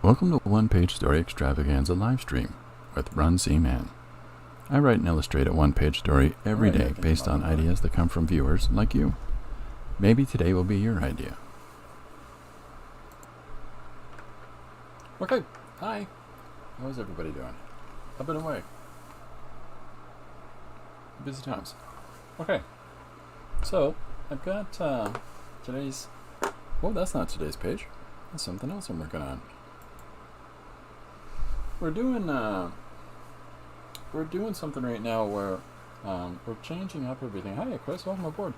Welcome to One Page Story Extravaganza Livestream with Run C Man. I write and illustrate a one-page story every day based on ideas that come from viewers like you. Maybe today will be your idea. Okay, hi. How's everybody doing? Up and away. Busy times. Okay, so I've got today's... Oh, that's not today's page. That's something else I'm working on. We're doing something right now where we're changing up everything. Hi, Chris. Welcome aboard.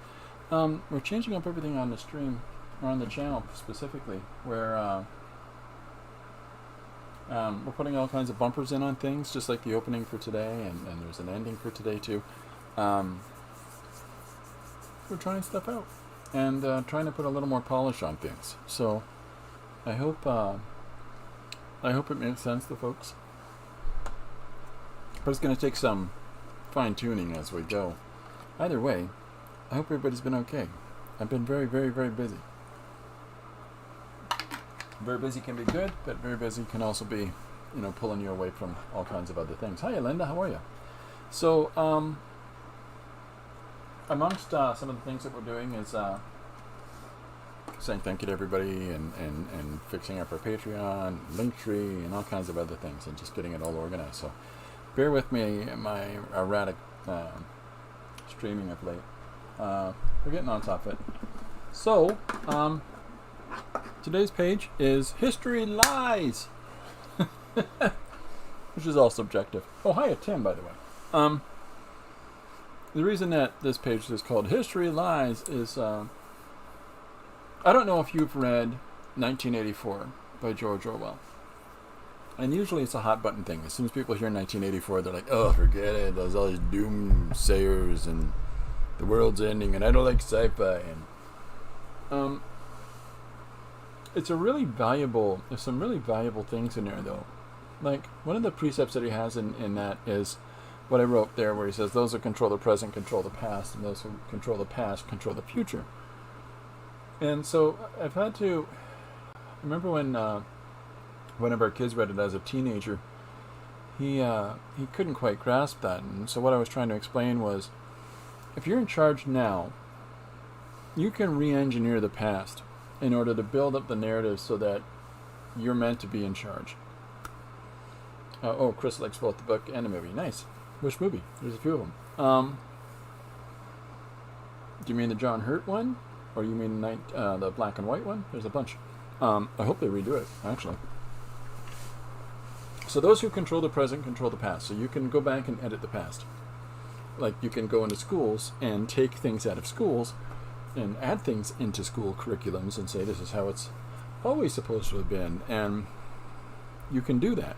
We're changing up everything on the stream, or on the channel specifically, where we're putting all kinds of bumpers in on things, just like the opening for today, and there's an ending for today too. We're trying stuff out and trying to put a little more polish on things. So I hope it makes sense to folks. But it's going to take some fine-tuning as we go. Either way, I hope everybody's been okay. I've been very, very, very busy. Very busy can be good, but very busy can also be, pulling you away from all kinds of other things. Hi, Linda. How are you? So, amongst some of the things that we're doing is saying thank you to everybody and fixing up our Patreon, Linktree, and all kinds of other things, and just getting it all organized. So bear with me, my erratic streaming of late. We're getting on top of it. So today's page is History Lies, which is all subjective. Oh, hi, Tim, by the way. The reason that this page is called History Lies is I don't know if you've read 1984 by George Orwell. And usually it's a hot button thing. As soon as people hear 1984, they're like, oh, forget it. There's all these doomsayers and the world's ending and I don't like sci-fi. And it's a really valuable, there's some really valuable things in there though. Like one of the precepts that he has in that is what I wrote there, where he says those who control the present control the past, and those who control the past control the future. And so I've had to remember when one of our kids read it as a teenager, he couldn't quite grasp that. And so what I was trying to explain was, if you're in charge now, you can re-engineer the past in order to build up the narrative so that you're meant to be in charge. Oh, Chris likes both the book and the movie. Nice. Which movie? There's a few of them. Do you mean the John Hurt one? Or you mean the black and white one? There's a bunch. I hope they redo it, actually. So those who control the present control the past. So you can go back and edit the past. Like you can go into schools and take things out of schools and add things into school curriculums and say this is how it's always supposed to have been. And you can do that.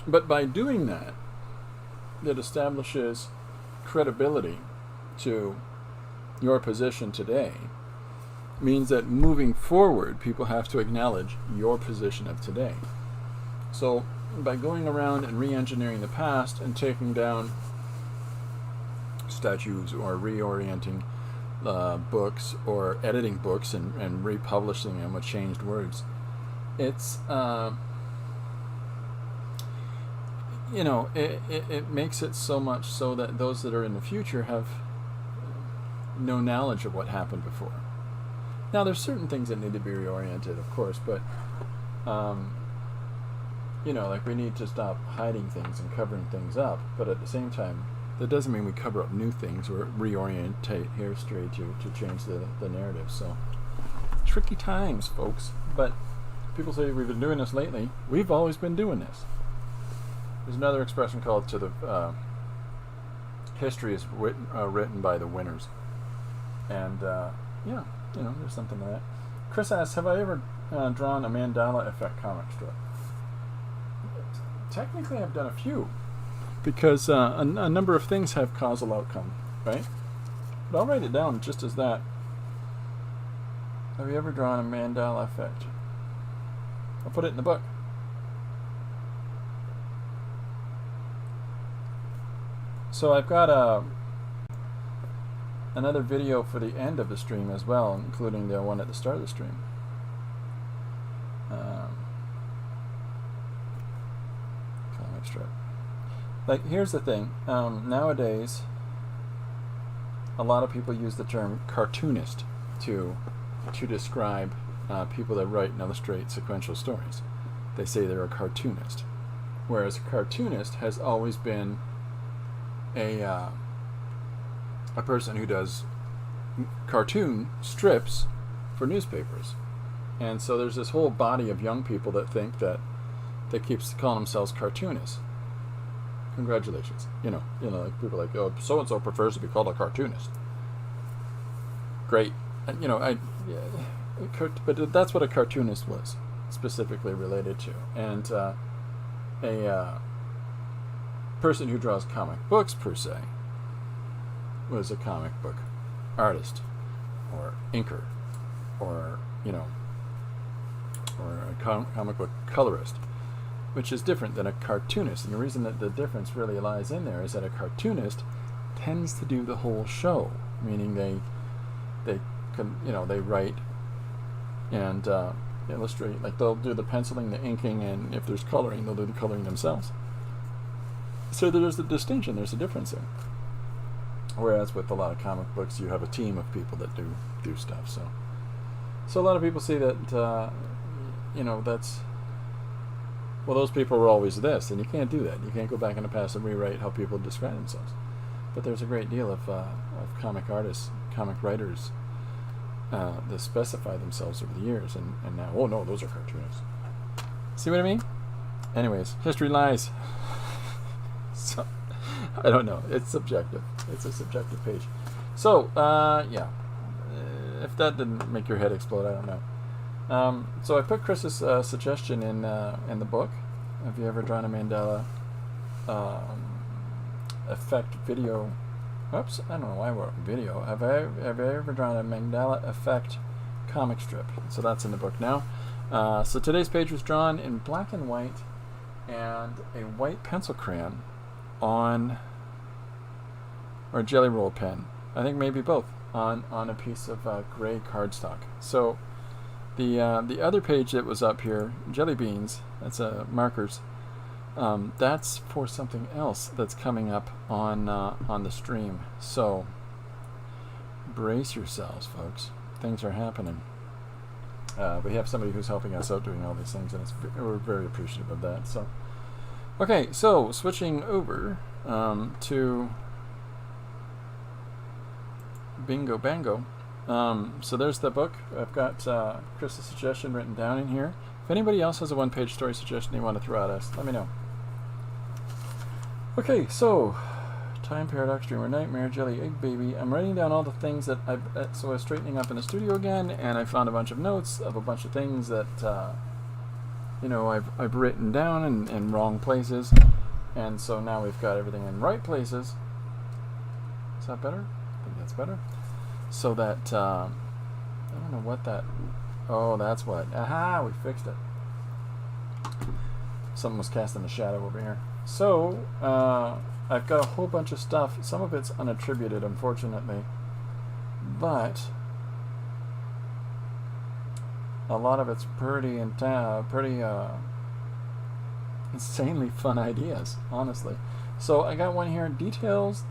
But by doing that, it establishes credibility to your position today, means that moving forward, people have to acknowledge your position of today. So by going around and re-engineering the past and taking down statues or reorienting books or editing books and republishing them with changed words, it's it makes it so much so that those that are in the future have no knowledge of what happened before. Now there's certain things that need to be reoriented, of course, but like we need to stop hiding things and covering things up, but at the same time that doesn't mean we cover up new things or reorientate history to change the narrative. So tricky times, folks, but people say we've been doing this lately. We've always been doing this. There's another expression called to the history is written by the winners. And there's something to that. Chris asks, have I ever drawn a Mandela Effect comic strip? Technically, I've done a few, because a number of things have causal outcome, right? But I'll write it down just as that. Have you ever drawn a Mandela Effect? I'll put it in the book. So I've got another video for the end of the stream as well, including the one at the start of the stream. comic strip. Like, here's the thing. Nowadays, a lot of people use the term cartoonist to describe people that write and illustrate sequential stories. They say they're a cartoonist, whereas a cartoonist has always been a person who does cartoon strips for newspapers. And so there's this whole body of young people that think that keeps calling themselves cartoonists. Congratulations. You know, like people like, oh, so and so prefers to be called a cartoonist. Great. And, but that's what a cartoonist was specifically related to. And a person who draws comic books per se was a comic book artist or inker or a comic book colorist, which is different than a cartoonist. And the reason that the difference really lies in there is that a cartoonist tends to do the whole show, meaning they write and illustrate. Like, they'll do the penciling, the inking, and if there's coloring, they'll do the coloring themselves. So there's a distinction, there's a difference there. Whereas with a lot of comic books, you have a team of people that do stuff. So a lot of people say that that's, well, those people were always this, and you can't do that. You can't go back in the past and rewrite how people describe themselves. But there's a great deal of comic artists, comic writers that specify themselves over the years, and now, oh no, those are cartoonists. See what I mean? Anyways, history lies. So, I don't know. It's subjective. It's a subjective page. So, if that didn't make your head explode, I don't know. So I put Chris's suggestion in the book. Have you ever drawn a Mandela effect video? Oops, I don't know why I wrote video. Have I ever drawn a Mandela effect comic strip? So that's in the book now. So today's page was drawn in black and white and a white pencil crayon on, or jelly roll pen. I think maybe both on a piece of gray cardstock. So the other page that was up here, jelly beans, that's markers. That's for something else that's coming up on the stream. So brace yourselves, folks. Things are happening. We have somebody who's helping us out doing all these things, and we're very appreciative of that. So, okay, so switching over to Bingo Bango. So there's the book. I've got Chris's suggestion written down in here. If anybody else has a one-page story suggestion they want to throw at us, let me know. Okay, so Time Paradox, Dreamer Nightmare, Jelly Egg Baby. I'm writing down all the things that so I was straightening up in the studio again, and I found a bunch of notes of a bunch of things that I've written down in wrong places, and so now we've got everything in right places. Is that better? I think that's better. So that I don't know what that. Oh, that's what. Aha! We fixed it. Something was casting a shadow over here. So I've got a whole bunch of stuff. Some of it's unattributed, unfortunately, but a lot of it's pretty insanely fun ideas, honestly. So I got one here: detailed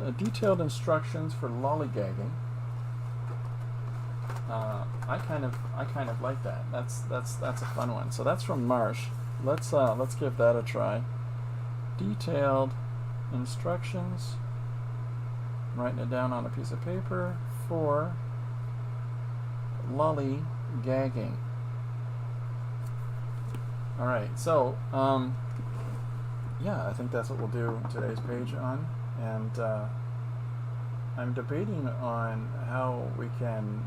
instructions for lollygagging. I kind of like that. That's a fun one. So that's from Marsh. Let's give that a try. Detailed instructions. I'm writing it down on a piece of paper for lollygagging. All right. So I think that's what we'll do today's page on, and I'm debating on how we can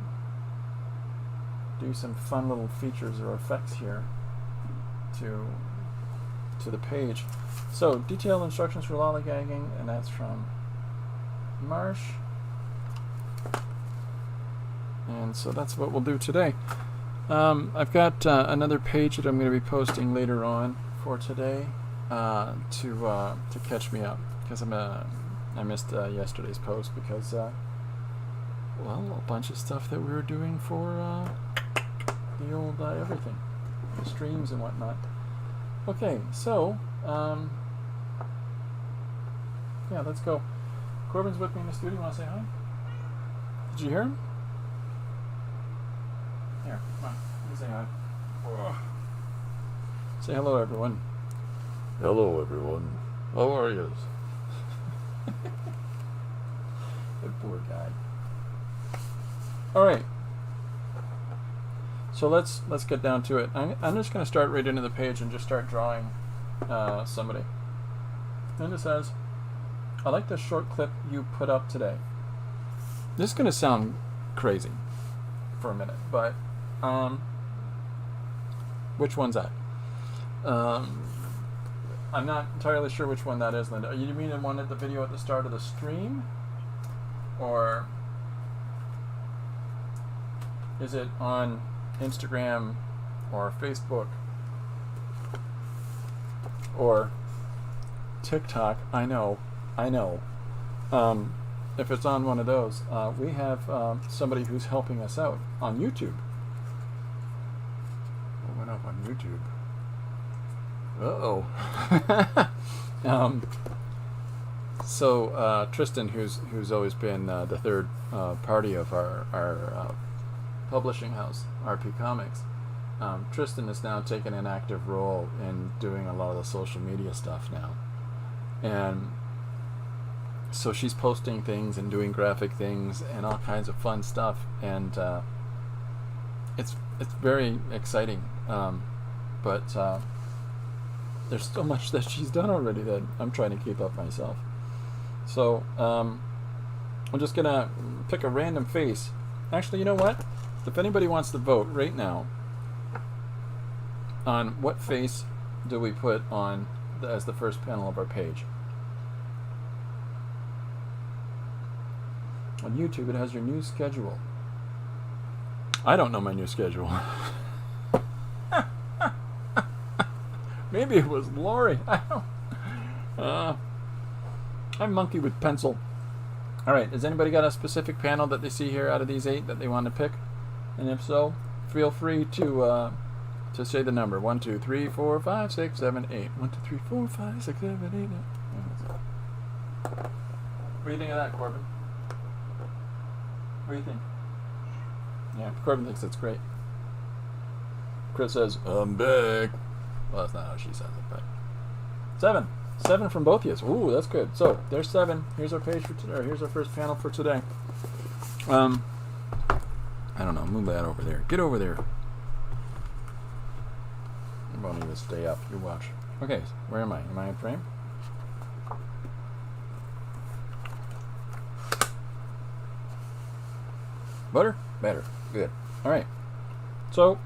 do some fun little features or effects here to the page. So, detailed instructions for lollygagging, and that's from Marsh. And so that's what we'll do today. I've got another page that I'm going to be posting later on for today to catch me up, because I missed yesterday's post because a bunch of stuff that we were doing for the old everything, the streams and whatnot. Okay, so Yeah, let's go. Corbin's with me in the studio. You want to say hi? Did you hear him? Here, come on. Let me say hi. Ugh. Say hello, everyone. Hello, everyone. How are you? Good poor guy. All right. So let's get down to it. I'm just going to start right into the page and just start drawing somebody. And it says, I like the short clip you put up today. This is going to sound crazy for a minute, but which one's that? I'm not entirely sure which one that is, Linda. You mean the one at the video at the start of the stream? Or is it on Instagram or Facebook or TikTok? I know. If it's on one of those, we have somebody who's helping us out on YouTube. What went up on YouTube? So Tristan, who's always been the third party of our publishing house, RP Comics, Tristan has now taken an active role in doing a lot of the social media stuff now, and so she's posting things and doing graphic things and all kinds of fun stuff, and it's very exciting, but there's so much that she's done already that I'm trying to keep up myself. So I'm just gonna pick a random face. Actually, you know what? If anybody wants to vote right now on what face do we put on as the first panel of our page. On YouTube, it has your new schedule. I don't know my new schedule. Maybe it was Lori. I don't. I'm monkey with pencil. All right. Has anybody got a specific panel that they see here out of these 8 that they want to pick? And if so, feel free to say the number. 1, 2, 3, 4, 5, 6, 7, 8. 1, 2, 3, 4, 5, 6, 7, 8. What do you think of that, Corbin? What do you think? Yeah, Corbin thinks that's great. Chris says, I'm back. Well, that's not how she says it, but 7. 7 from both of you. Ooh, that's good. So there's 7. Here's our page for today. Here's our first panel for today. I don't know. Move that over there. Get over there. I won't even stay up. You watch. Okay, where am I? Am I in frame? Better? Better. Good. All right. So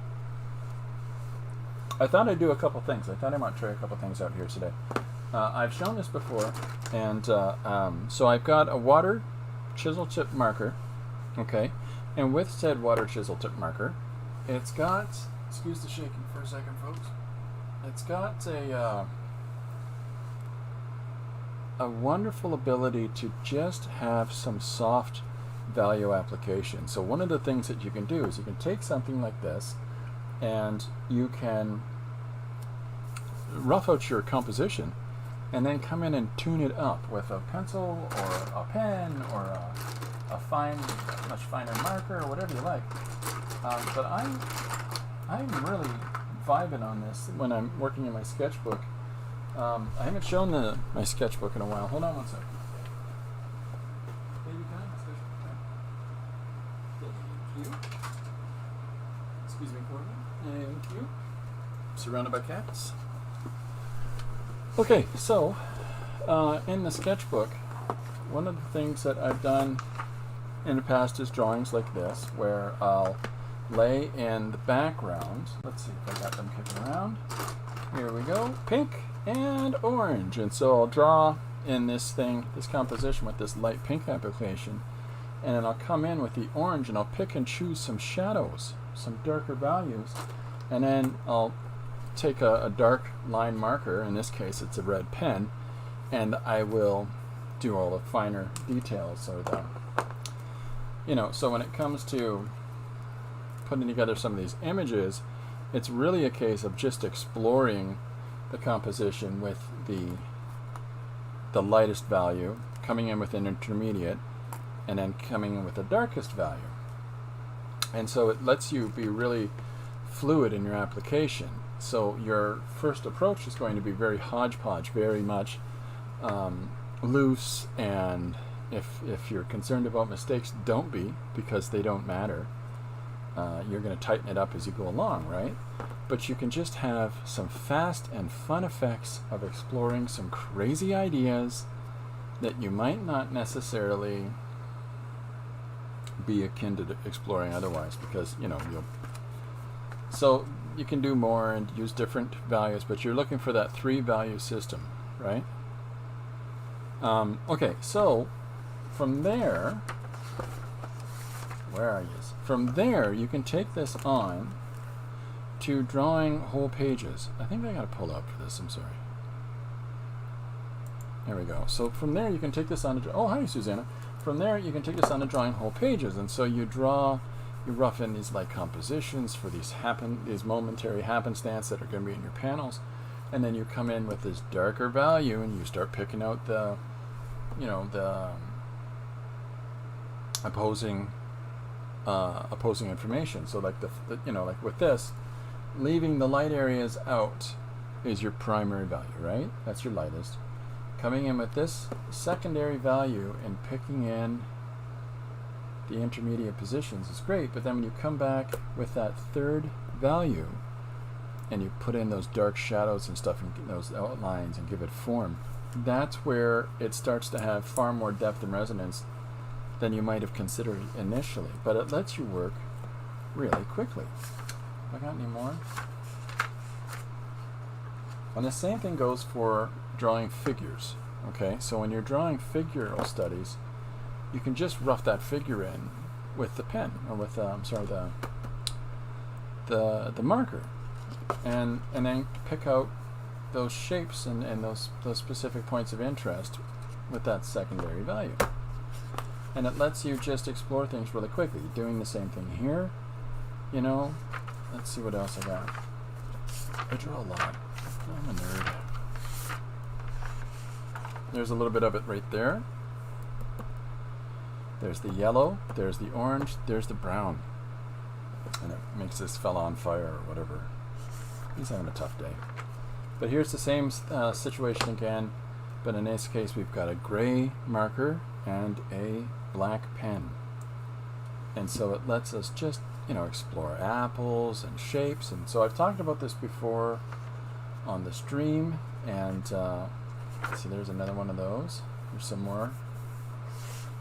I thought I'd do a couple things. I thought I might try a couple things out here today. I've shown this before, and so I've got a water chisel tip marker, okay, and with said water chisel tip marker, it's got, excuse the shaking for a second, folks, it's got a wonderful ability to just have some soft value application. So one of the things that you can do is you can take something like this and you can rough out your composition and then come in and tune it up with a pencil or a pen or a fine, much finer marker or whatever you like. But I'm really vibing on this when I'm working in my sketchbook. I haven't shown my sketchbook in a while. Hold on one second. Thank you. Excuse me, Corbin. Thank you. Surrounded by cats. Okay, so in the sketchbook, one of the things that I've done in the past is drawings like this, where I'll lay in the background. Let's see if I got them kicking around. Here we go. Pink and orange. And so I'll draw in this composition with this light pink application. And then I'll come in with the orange and I'll pick and choose some shadows, some darker values. And then I'll take a dark line marker, in this case it's a red pen, and I will do all the finer details, or so when it comes to putting together some of these images, it's really a case of just exploring the composition with the the lightest value, coming in with an intermediate, and then coming in with the darkest value. And so it lets you be really fluid in your application. So your first approach is going to be very hodgepodge, very much loose, and if you're concerned about mistakes, don't be, because they don't matter. You're going to tighten it up as you go along, right? But you can just have some fast and fun effects of exploring some crazy ideas that you might not necessarily be akin to exploring otherwise, because so you can do more and use different values, but you're looking for that 3-value system, right? Okay, so from there, where are you? From there, you can take this on to drawing whole pages. I think I got to pull up for this. I'm sorry. There we go. So from there, you can take this on to... Oh, hi, Susanna. From there, you can take this on to drawing whole pages. And so you rough in these like compositions for these momentary happenstance that are going to be in your panels. And then you come in with this darker value and you start picking out the opposing information. So like like with this, leaving the light areas out is your primary value, right? That's your lightest. Coming in with this secondary value and picking in the intermediate positions is great, but then when you come back with that third value and you put in those dark shadows and stuff and those outlines and give it form, that's where it starts to have far more depth and resonance than you might have considered initially. But it lets you work really quickly. Have I got any more? And the same thing goes for drawing figures. Okay, so when you're drawing figural studies, you can just rough that figure in with the pen, or with the marker, and then pick out those shapes and those specific points of interest with that secondary value. And it lets you just explore things really quickly. Doing the same thing here, Let's see what else I got. I draw a lot. I'm a nerd. There's a little bit of it right there. There's the yellow, there's the orange, there's the brown. And it makes this fella on fire or whatever. He's having a tough day. But here's the same situation again, but in this case we've got a gray marker and a black pen. And so it lets us just, explore apples and shapes. And so I've talked about this before on the stream, and see, there's another one of those. There's some more.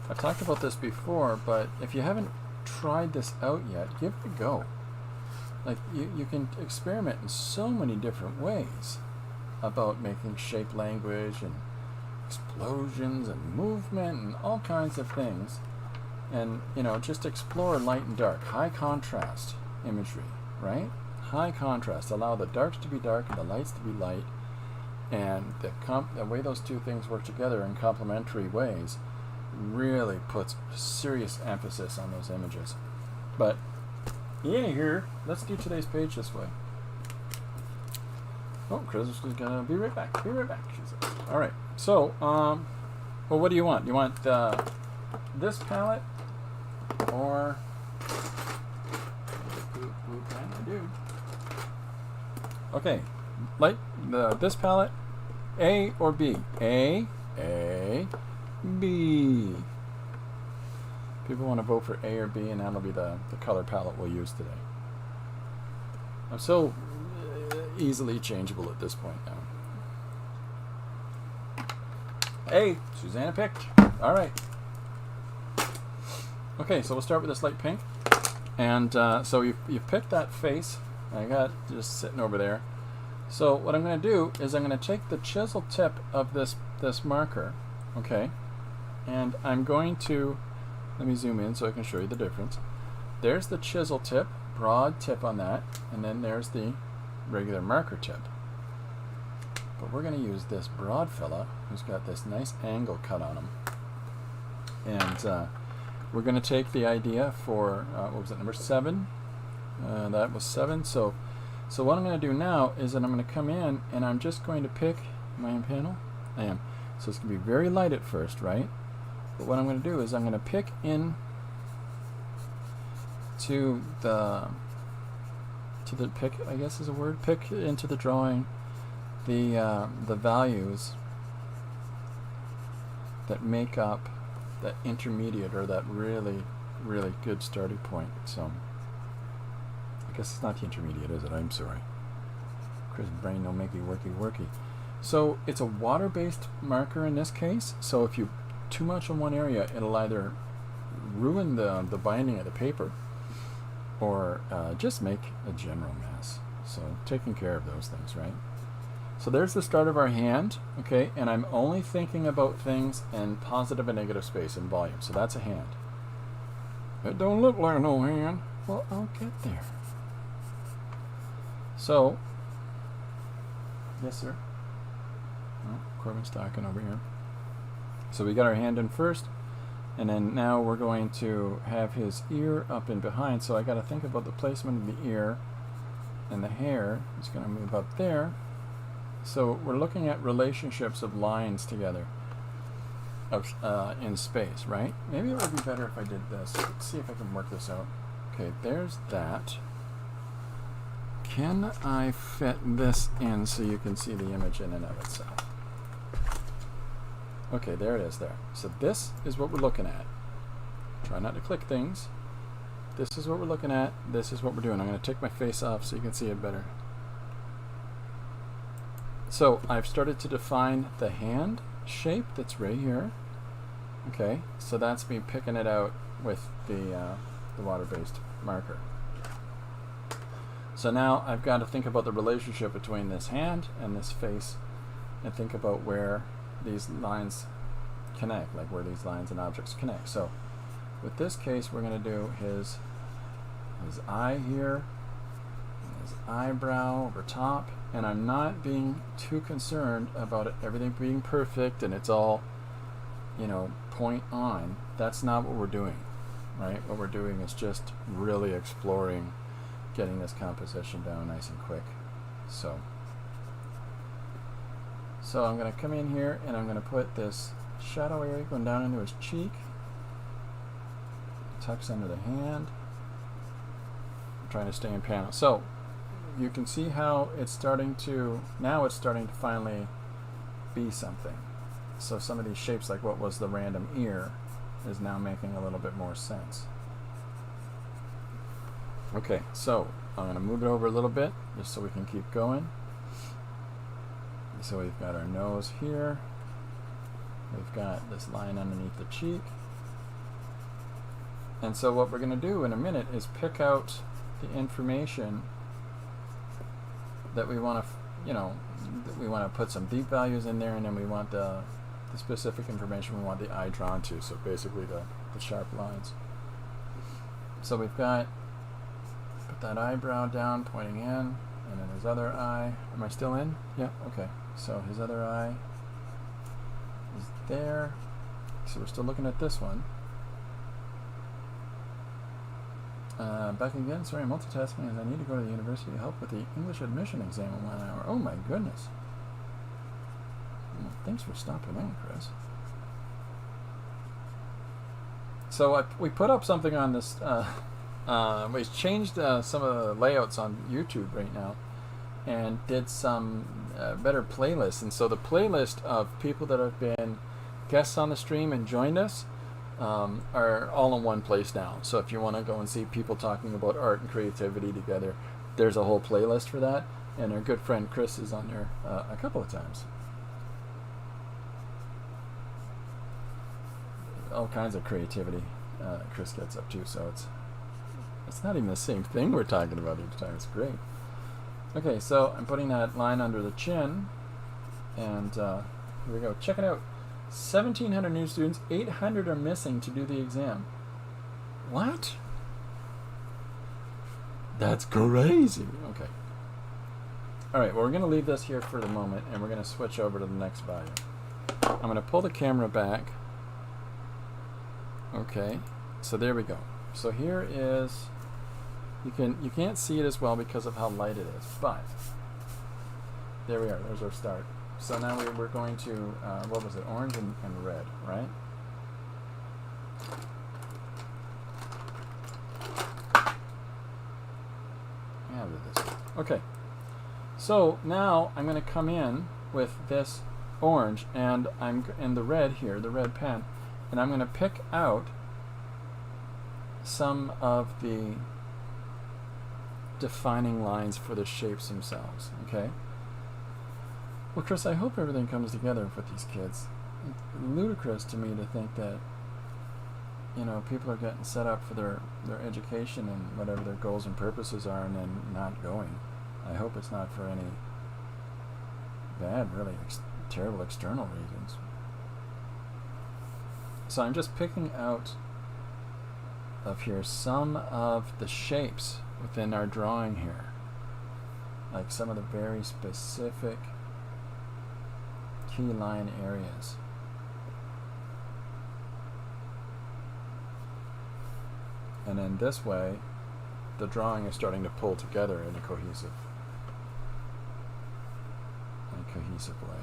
I've talked about this before, but if you haven't tried this out yet, give it a go. Like, you can experiment in so many different ways about making shape language and explosions and movement and all kinds of things. And, just explore light and dark, high contrast imagery, right? High contrast. Allow the darks to be dark and the lights to be light. And the way those two things work together in complementary ways really puts serious emphasis on those images. But here, let's do today's page this way. Oh, Chris is gonna be right back. Be right back, she says. All right. So, well, what do you want? You want this palette or I do. Okay, like this palette, A or B? A, B. People want to vote for A or B, and that'll be the color palette we'll use today. I'm so easily changeable at this point now. A, Susanna picked. All right. Okay, so we'll start with this light pink. And so you've picked that face. I got just sitting over there. So what I'm going to do is I'm going to take the chisel tip of this marker, okay, and I'm going to, let me zoom in so I can show you the difference. There's the chisel tip, broad tip on that, and then there's the regular marker tip. But we're going to use this broad fella who's got this nice angle cut on him. And we're going to take the idea for, what was it, number 7? That was 7. So what I'm going to do now is that I'm going to come in and I'm just going to pick, am I in panel? I am. So it's going to be very light at first, right? But what I'm going to do is I'm going to pick in to the pick, I guess is a word, pick into the drawing the values that make up that intermediate or that really, really good starting point. So I guess it's not the intermediate, is it? I'm sorry. Chris brain no makey worky. So it's a water-based marker in this case. So if you too much in one area, it'll either ruin the binding of the paper or just make a general mess. So taking care of those things, right? So there's the start of our hand, okay? And I'm only thinking about things in positive and negative space and volume. So that's a hand. It don't look like no hand. Well, I'll get there. So, yes, sir. Oh, Corbin's talking over here. So we got our hand in first, and then now we're going to have his ear up and behind. So I got to think about the placement of the ear, and the hair is going to move up there. So we're looking at relationships of lines together in space, right? Maybe it would be better if I did this. Let's see if I can work this out. Okay, there's that. Can I fit this in so you can see the image in and of itself? Okay, there it is there. So this is what we're looking at. Try not to click things. This is what we're looking at. This is what we're doing. I'm going to take my face off so you can see it better. So I've started to define the hand shape that's right here. Okay, so that's me picking it out with the water-based marker. So now I've got to think about the relationship between this hand and this face and think about where these lines connect, like where these lines and objects connect. So with this case, we're going to do his eye here, his eyebrow over top, and I'm not being too concerned about everything being perfect and it's all, you know, point on. That's not what we're doing, right? What we're doing is just really exploring getting this composition down nice and quick. So I'm going to come in here and I'm going to put this shadow area going down into his cheek, tucks under the hand. I'm trying to stay in panel. So you can see how it's starting to, now it's starting to finally be something. So some of these shapes, like what was the random ear, is now making a little bit more sense. Okay, so I'm going to move it over a little bit just so we can keep going. So we've got our nose here. We've got this line underneath the cheek. And so what we're going to do in a minute is pick out the information that we want to, you know, we want to put some deep values in there, and then we want the specific information we want the eye drawn to. So basically the sharp lines. So we've got, put that eyebrow down, pointing in, and then his other eye. Am I still in? Yeah, okay. So his other eye is there. So we're still looking at this one. Back again. Sorry, I'm multitasking as I need to go to the university to help with the English admission exam in 1 hour. Oh my goodness. Well, thanks for stopping in, Chris. So we put up something on this. We changed some of the layouts on YouTube right now and did some better playlists. And so the playlist of people that have been guests on the stream and joined us are all in one place now. So if you want to go and see people talking about art and creativity together, there's a whole playlist for that. And our good friend Chris is on there a couple of times. All kinds of creativity Chris gets up to. So it's not even the same thing we're talking about each time. It's great. Okay, so I'm putting that line under the chin. And here we go. Check it out. 1,700 new students, 800 are missing to do the exam. What? That's crazy. Okay. All right, well, we're going to leave this here for the moment, and we're going to switch over to the next value. I'm going to pull the camera back. Okay, so there we go. So here is, you can't see it as well because of how light it is, but there we are. There's our start. So now we're going to, what was it, orange and red, right? Yeah, I'll do this. Okay. So now I'm going to come in with this orange and the red here, the red pen, and I'm going to pick out some of the defining lines for the shapes themselves, okay? Well, Chris, I hope everything comes together with these kids. It's ludicrous to me to think that, you know, people are getting set up for their education and whatever their goals and purposes are and then not going. I hope it's not for any bad, really terrible external reasons. So I'm just picking out of here some of the shapes within our drawing here. Like some of the very specific key line areas. And in this way, the drawing is starting to pull together in a cohesive way.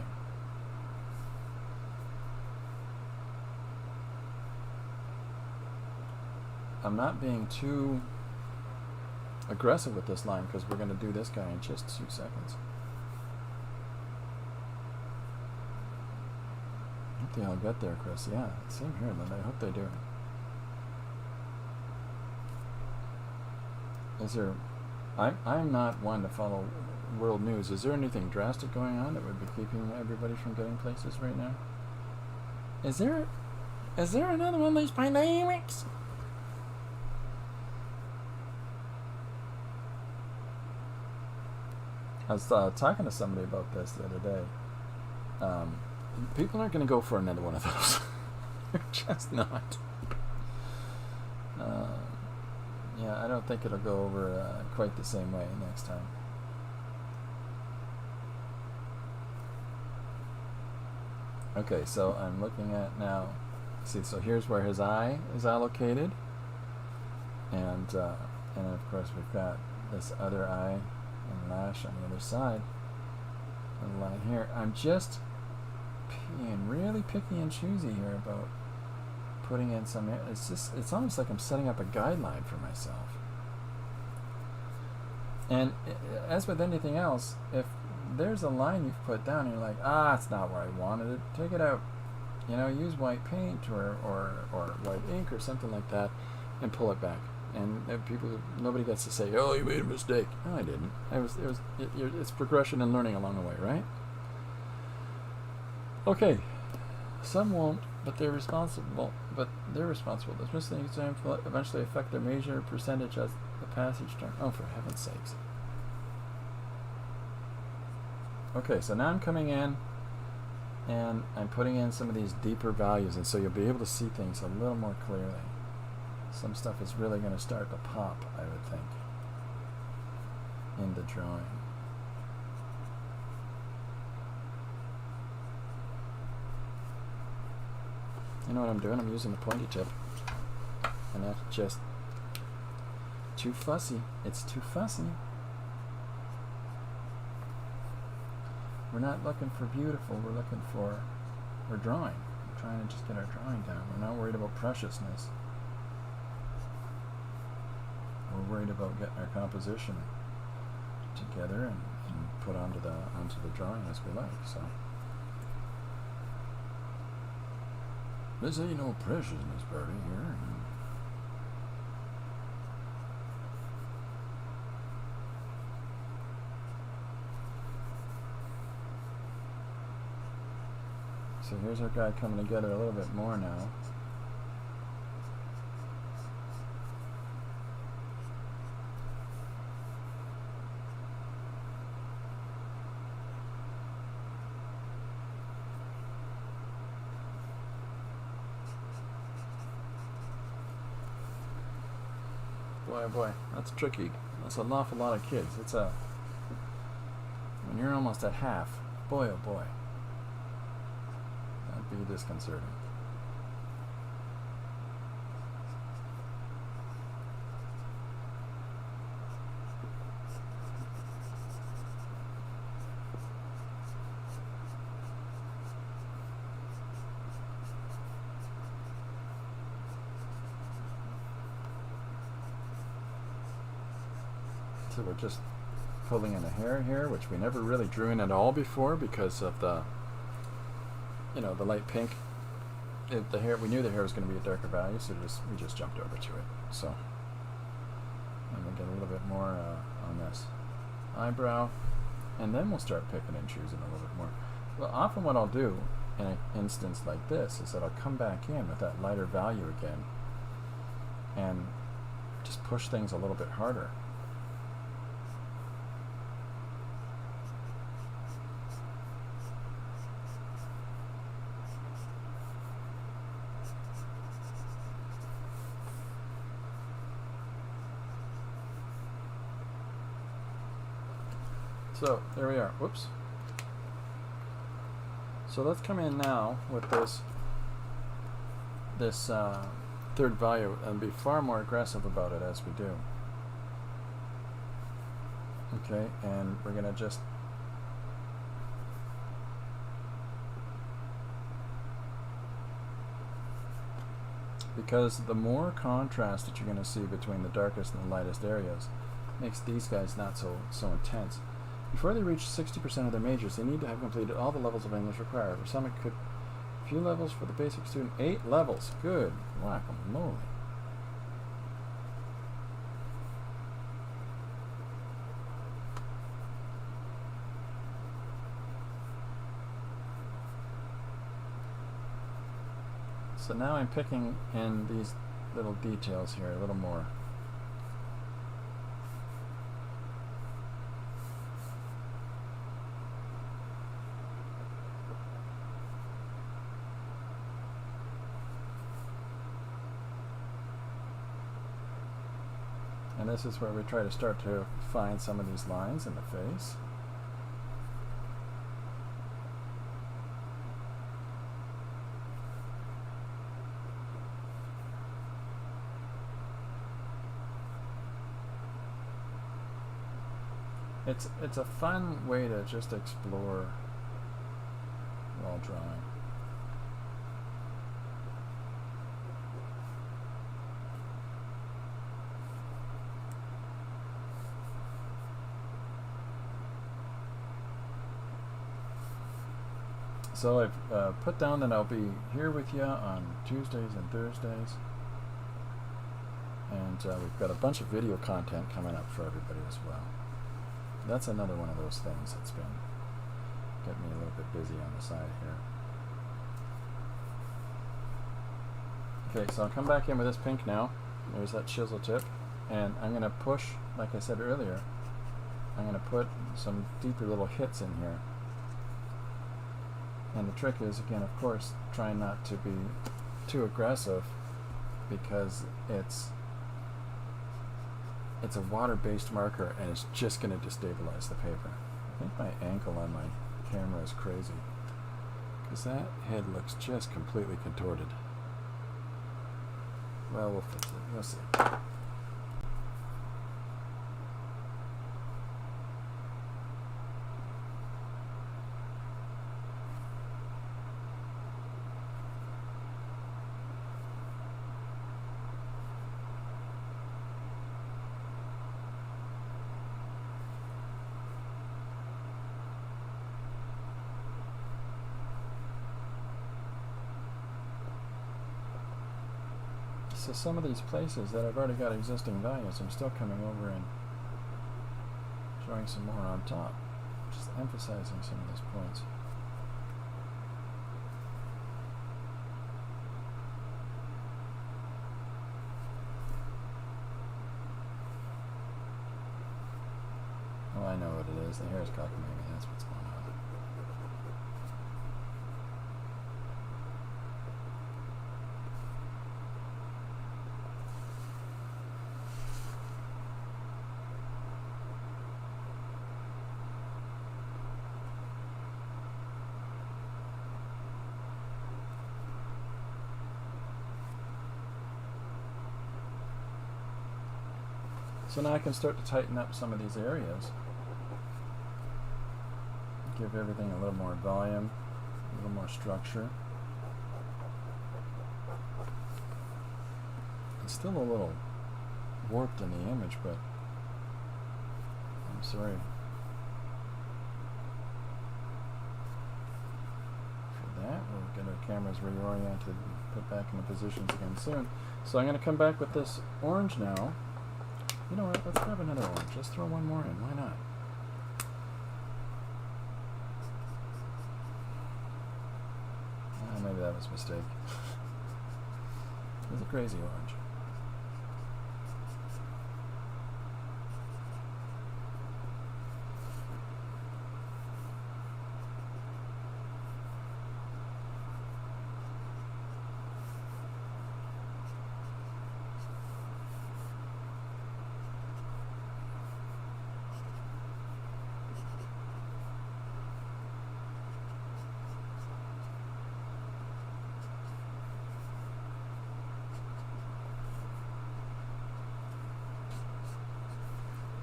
I'm not being too aggressive with this line because we're going to do this guy in just 2 seconds. I hope they all get there, Chris. Yeah, same here, Linda. I hope they do. I'm not one to follow world news. Is there anything drastic going on that would be keeping everybody from getting places right now? Is there another one of these pandemics? I was talking to somebody about this the other day. People aren't going to go for another one of those. They're just not. Yeah, I don't think it'll go over quite the same way next time. Okay, so I'm looking at now. See, so here's where his eye is allocated, and of course we've got this other eye and lash on the other side. And line here. I'm just being really picky and choosy here about putting in some. It's almost like I'm setting up a guideline for myself. And as with anything else, if there's a line you've put down and you're like, it's not where I wanted it, take it out. You know, use white paint or white ink or something like that and pull it back. And nobody gets to say, oh, you made a mistake. No, I didn't. It's progression and learning along the way, right? Okay. Some won't, but they're responsible. This missing exam will eventually affect their major percentage as the passage term. Oh, for heaven's sakes. Okay, so now I'm coming in and I'm putting in some of these deeper values, and so you'll be able to see things a little more clearly. Some stuff is really going to start to pop, I would think, in the drawing. You know what I'm doing? I'm using the pointy tip. And that's just too fussy. It's too fussy. We're not looking for beautiful, we're drawing. We're trying to just get our drawing down. We're not worried about preciousness. We're worried about getting our composition together and put onto the drawing as we like. So this ain't no preciousness party here. So here's our guy coming together a little bit more now. Boy, that's tricky. That's an awful lot of kids. When you're almost at half, boy oh boy. That'd be disconcerting. So we're just pulling in a hair here, which we never really drew in at all before because of the, the light pink. The hair, we knew the hair was going to be a darker value, so we just jumped over to it. So, and we get a little bit more on this eyebrow, and then we'll start picking and choosing a little bit more. Well, often what I'll do in an instance like this is that I'll come back in with that lighter value again and just push things a little bit harder. So there we are. Whoops. So let's come in now with this third value and be far more aggressive about it as we do. Okay, and we're going to just because the more contrast that you're going to see between the darkest and the lightest areas makes these guys not so intense. Before they reach 60% of their majors, they need to have completed all the levels of English required. For some, it could few levels. For the basic student, 8 levels. Good whack-a-mole. So now I'm picking in these little details here a little more. And this is where we try to start to find some of these lines in the face. It's a fun way to just explore while drawing. So I've put down that I'll be here with you on Tuesdays and Thursdays. And we've got a bunch of video content coming up for everybody as well. That's another one of those things that's been getting me a little bit busy on the side here. Okay, so I'll come back in with this pink now. There's that chisel tip. And I'm going to push, like I said earlier, I'm going to put some deeper little hits in here. And the trick is, again, of course, trying not to be too aggressive because it's a water-based marker and it's just going to destabilize the paper. I think my ankle on my camera is crazy because that head looks just completely contorted. Well, we'll fix it. We'll see. So some of these places that I've already got existing values, I'm still coming over and drawing some more on top, just emphasizing some of those points. Oh, I know what it is. The hair's cockamamie. That's what's going on. So now I can start to tighten up some of these areas. Give everything a little more volume, a little more structure. It's still a little warped in the image, but sorry for that. We'll get our cameras reoriented and put back into positions again soon. So I'm going to come back with this orange now. You know what? Let's grab another orange. Let's throw one more in. Why not? Maybe that was a mistake. It was a crazy orange.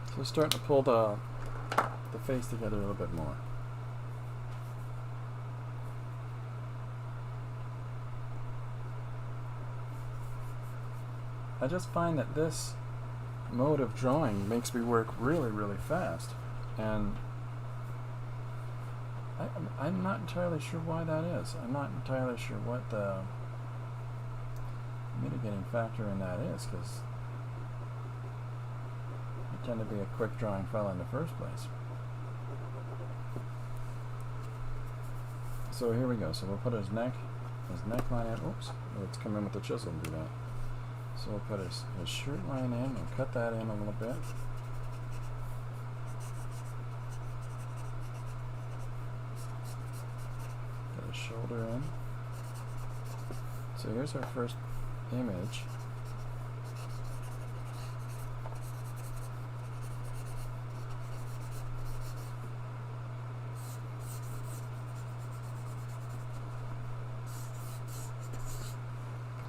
So we're starting to pull the face together a little bit more. I just find that this mode of drawing makes me work really, really fast, and I'm not entirely sure why that is. I'm not entirely sure what the mitigating factor in that is, because I tend to be a quick drawing fella in the first place. So here we go. So we'll put his neckline in. Oops, let's come in with the chisel and do that. So we'll put his shirt line in and cut that in a little bit. Get his shoulder in. So here's our first image.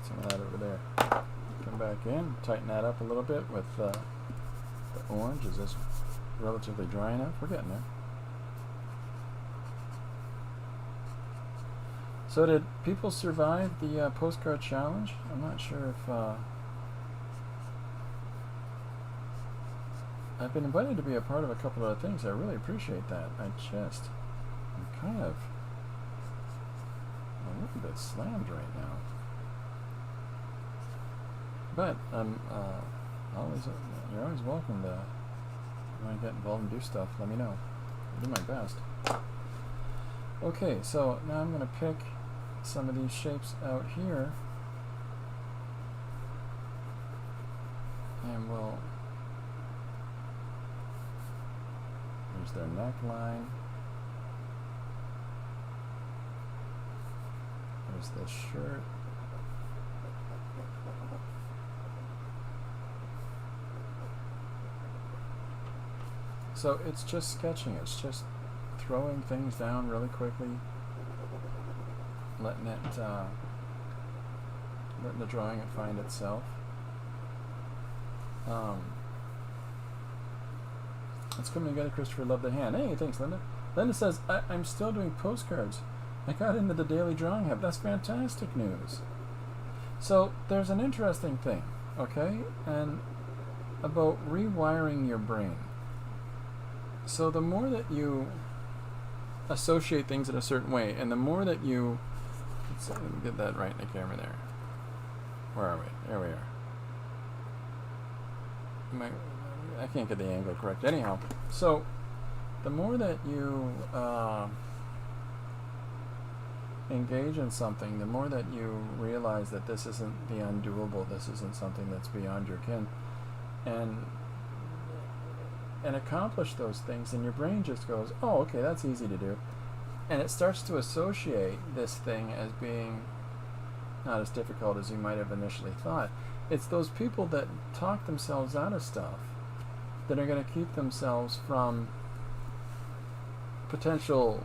Some of that over there. Come back in, tighten that up a little bit with the orange. Is this relatively dry enough? We're getting there. So did people survive the postcard challenge? I'm not sure if I've been invited to be a part of a couple of things. I really appreciate that. I'm kind of a little bit slammed right now. But you're always welcome to, when I get involved and do stuff, let me know. I'll do my best. Okay, so now I'm going to pick some of these shapes out here, and there's their neckline. There's the shirt. So it's just sketching. It's just throwing things down really quickly, letting the drawing find itself. It's coming together, Christopher. Love the hand. Hey, thanks, Linda. Linda says, I'm still doing postcards. I got into the daily drawing hub. That's fantastic news. So there's an interesting thing, okay, and about rewiring your brain. So the more that you associate things in a certain way, and the more that you, let's see, let me get that right in the camera there. Where are we? There we are. I can't get the angle correct. Anyhow, so the more that you engage in something, the more that you realize that this isn't the undoable, this isn't something that's beyond your ken, and accomplish those things, and your brain just goes, oh, okay, that's easy to do. And it starts to associate this thing as being not as difficult as you might have initially thought. It's those people that talk themselves out of stuff that are going to keep themselves from potential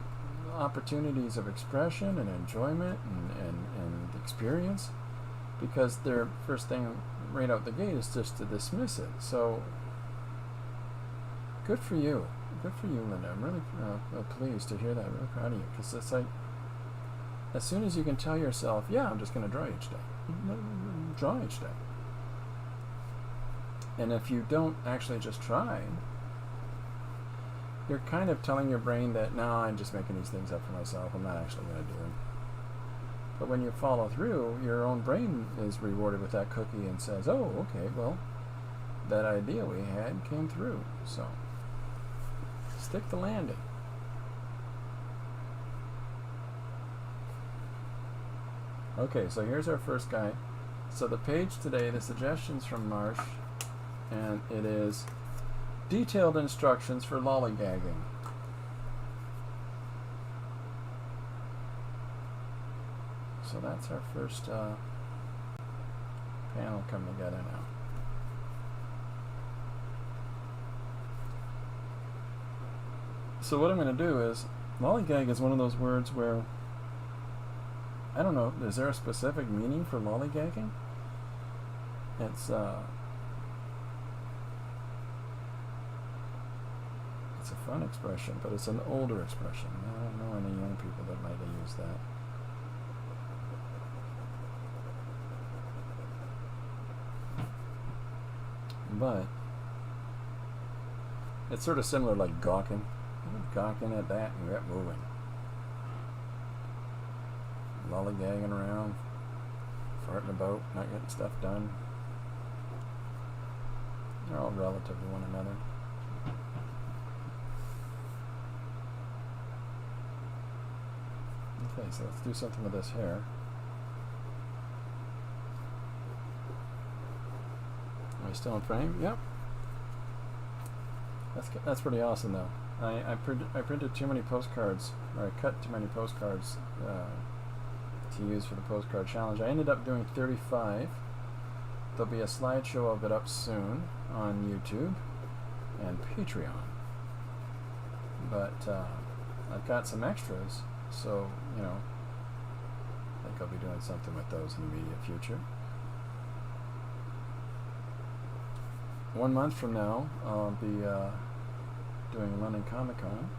opportunities of expression and enjoyment and experience, because their first thing right out the gate is just to dismiss it. So good for you. Good for you, Linda. I'm really pleased to hear that. I'm really proud of you, because it's like, as soon as you can tell yourself, yeah, I'm just going to draw each day. Draw each day. And if you don't actually just try, you're kind of telling your brain that, no, I'm just making these things up for myself. I'm not actually going to do them. But when you follow through, your own brain is rewarded with that cookie and says, oh, okay, well, that idea we had came through. So, stick the landing. Okay, so here's our first guy. So the page today, the suggestions from Marsh, and it is detailed instructions for lollygagging. So that's our first panel coming together now. So what I'm going to do is, lollygag is one of those words where, I don't know, is there a specific meaning for lollygagging? It's a fun expression, but it's an older expression. I don't know any young people that might have used that. But it's sort of similar, like gawking. Gawking at that and get moving. Lollygagging around, farting about, not getting stuff done. They're all relative to one another. Okay, so let's do something with this hair. Am I still in frame? Yep. That's pretty awesome, though. I printed too many postcards, or I cut too many postcards to use for the postcard challenge. I ended up doing 35. There'll be a slideshow of it up soon on YouTube and Patreon. But I've got some extras, so, you know, I think I'll be doing something with those in the immediate future. 1 month from now, I'll be doing London Comic Con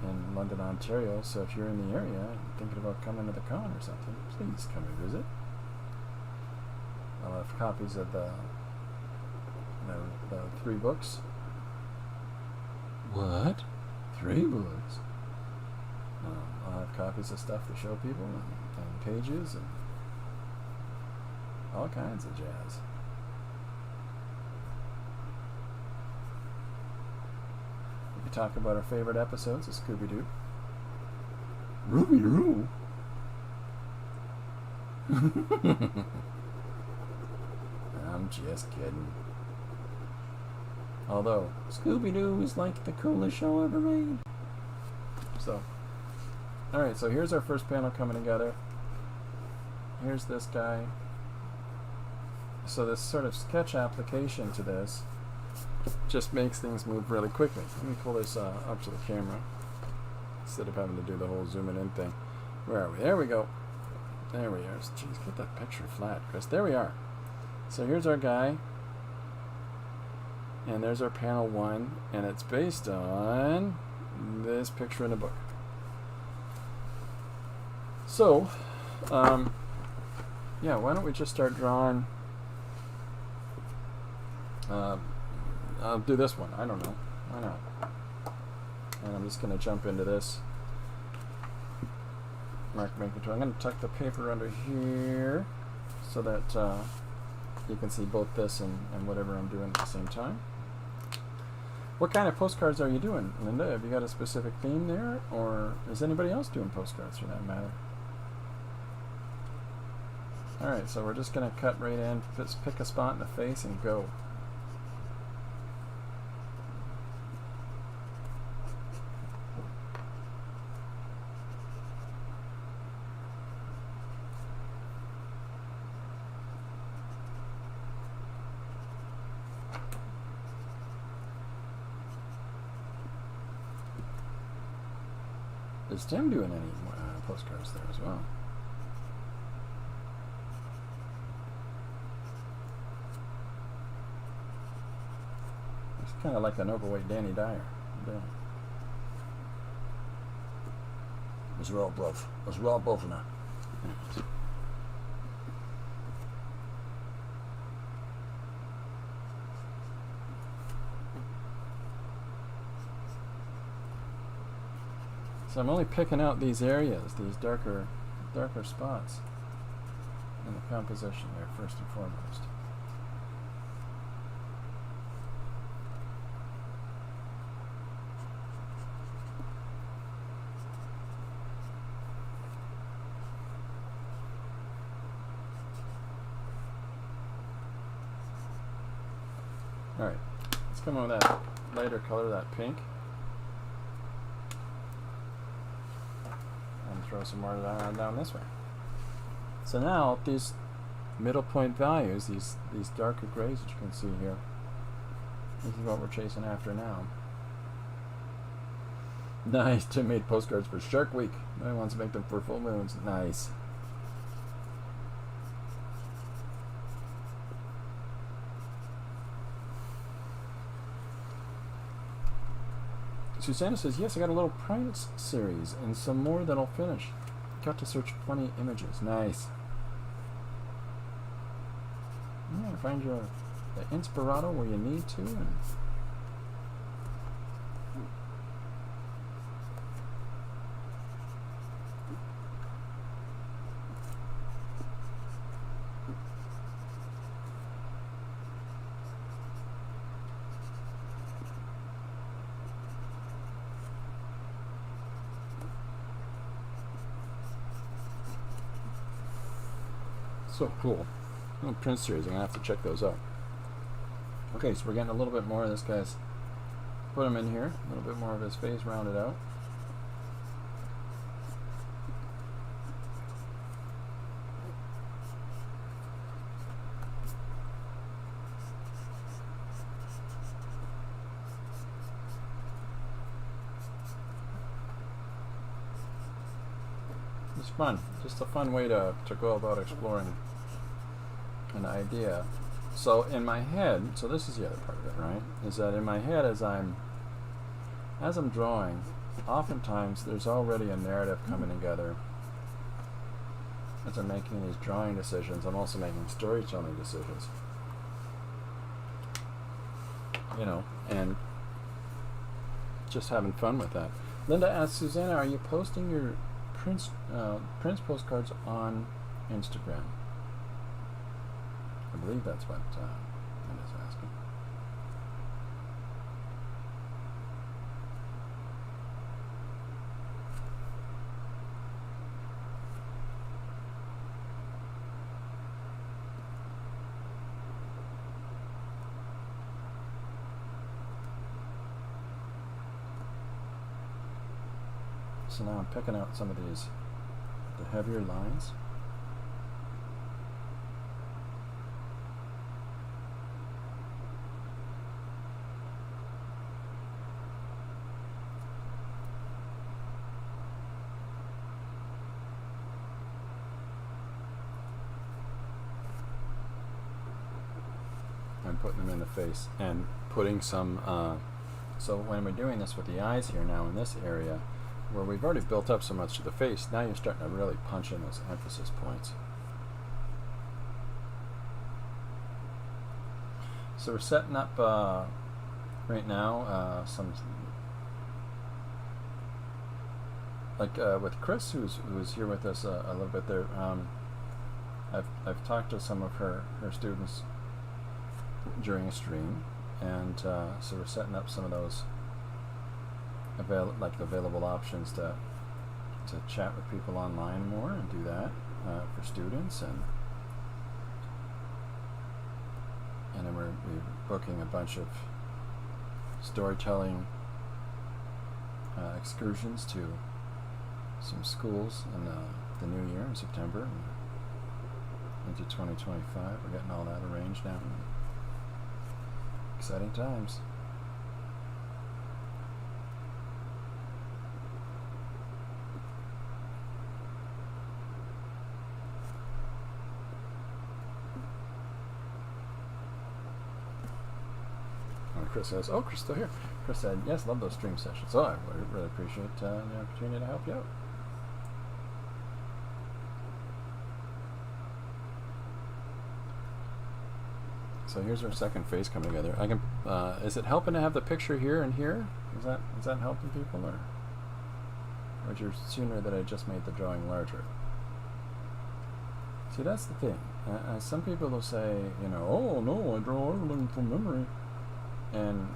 in London, Ontario. So if you're in the area and thinking about coming to the con or something, please come and visit. I'll have copies of the 3 books. What? 3 books? I'll have copies of stuff to show people and pages and all kinds of jazz. We talk about our favorite episodes of Scooby-Doo. Ruby-Doo. I'm just kidding. Although, Scooby-Doo is like the coolest show ever made. So, alright, so here's our first panel coming together. Here's this guy. So this sort of sketch application to this just makes things move really quickly. Let me pull this up to the camera instead of having to do the whole zooming in thing. Where are we? There we go. There we are. Jeez, get that picture flat, Chris. There we are. So here's our guy. And there's our panel 1. And it's based on this picture in the book. So, yeah, why don't we just start drawing... I'll do this one. I don't know. Why not? And I'm just going to jump into this. Making tool. I'm going to tuck the paper under here so that you can see both this and whatever I'm doing at the same time. What kind of postcards are you doing, Linda? Have you got a specific theme there? Or is anybody else doing postcards for that matter? Alright, so we're just going to cut right in, just pick a spot in the face and go. Is Tim doing any postcards there as well? It's kind of like an overweight Danny Dyer. Yeah. It's raw buff. It's raw buff now. So I'm only picking out these areas, these darker spots in the composition there, first and foremost. Alright, let's come on with that lighter color, that pink. And throw some more down this way. So now these middle point values, these darker grays that you can see here, this is what we're chasing after now. Nice, Tim made postcards for Shark Week. No one wants to make them for full moons. Nice. Susanna says, yes, I got a little Prince series and some more that'll finish. Got to search funny images. Nice. Yeah, find your the Inspirato where you need to. And so cool. Little Prince series, I'm going to have to check those out. Okay, so we're getting a little bit more of this guy's, put him in here, a little bit more of his face rounded out. It's fun, just a fun way to go about exploring an idea. So in my head, so this is the other part of it, right? Is that in my head as I'm drawing, oftentimes there's already a narrative coming together. As I'm making these drawing decisions, I'm also making storytelling decisions. You know, and just having fun with that. Linda asks, Susanna, are you posting your Prince postcards on Instagram? I believe that's what Linda's asking. So now I'm picking out some of these, the heavier lines. And putting them in the face and putting some, so when we're doing this with the eyes here now in this area, where we've already built up so much to the face, now you're starting to really punch in those emphasis points. So we're setting up right now some, like with Chris, who's here with us a little bit there. I've talked to some of her students during a stream, and so we're setting up some of those available options to chat with people online more and do that for students, and then we're booking a bunch of storytelling excursions to some schools in the new year in September and into 2025. We're getting all that arranged now. Exciting times. Chris says, oh, Chris still here. Chris said, yes, love those stream sessions. So I really appreciate the opportunity to help you out. So here's our second face coming together. I can. Is it helping to have the picture here and here? Is that helping people, would you sooner that I just made the drawing larger? See, that's the thing. Some people will say, oh no, I draw everything from memory. And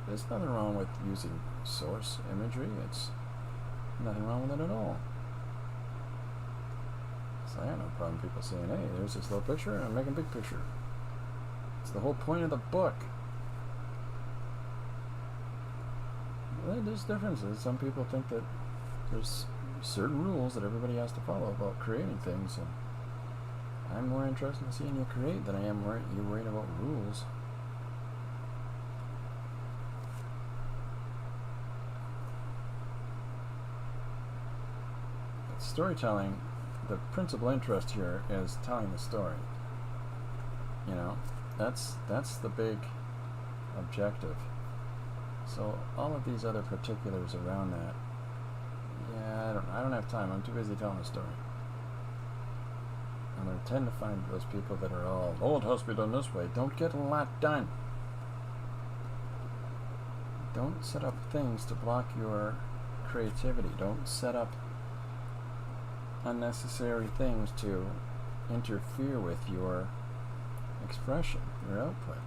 there's nothing wrong with using source imagery. It's nothing wrong with it at all. So I have no problem people saying, hey, there's this little picture and I'm making a big picture. It's the whole point of the book. Well, there's differences. Some people think that there's certain rules that everybody has to follow about creating things, and I'm more interested in seeing you create than I am you worrying about rules. But storytelling, the principal interest here is telling the story. That's the big objective. So all of these other particulars around that, yeah, I don't have time. I'm too busy telling a story. I'm going to tend to find those people that are all, oh, it has to be done this way. Don't get a lot done. Don't set up things to block your creativity. Don't set up unnecessary things to interfere with your expression, your output.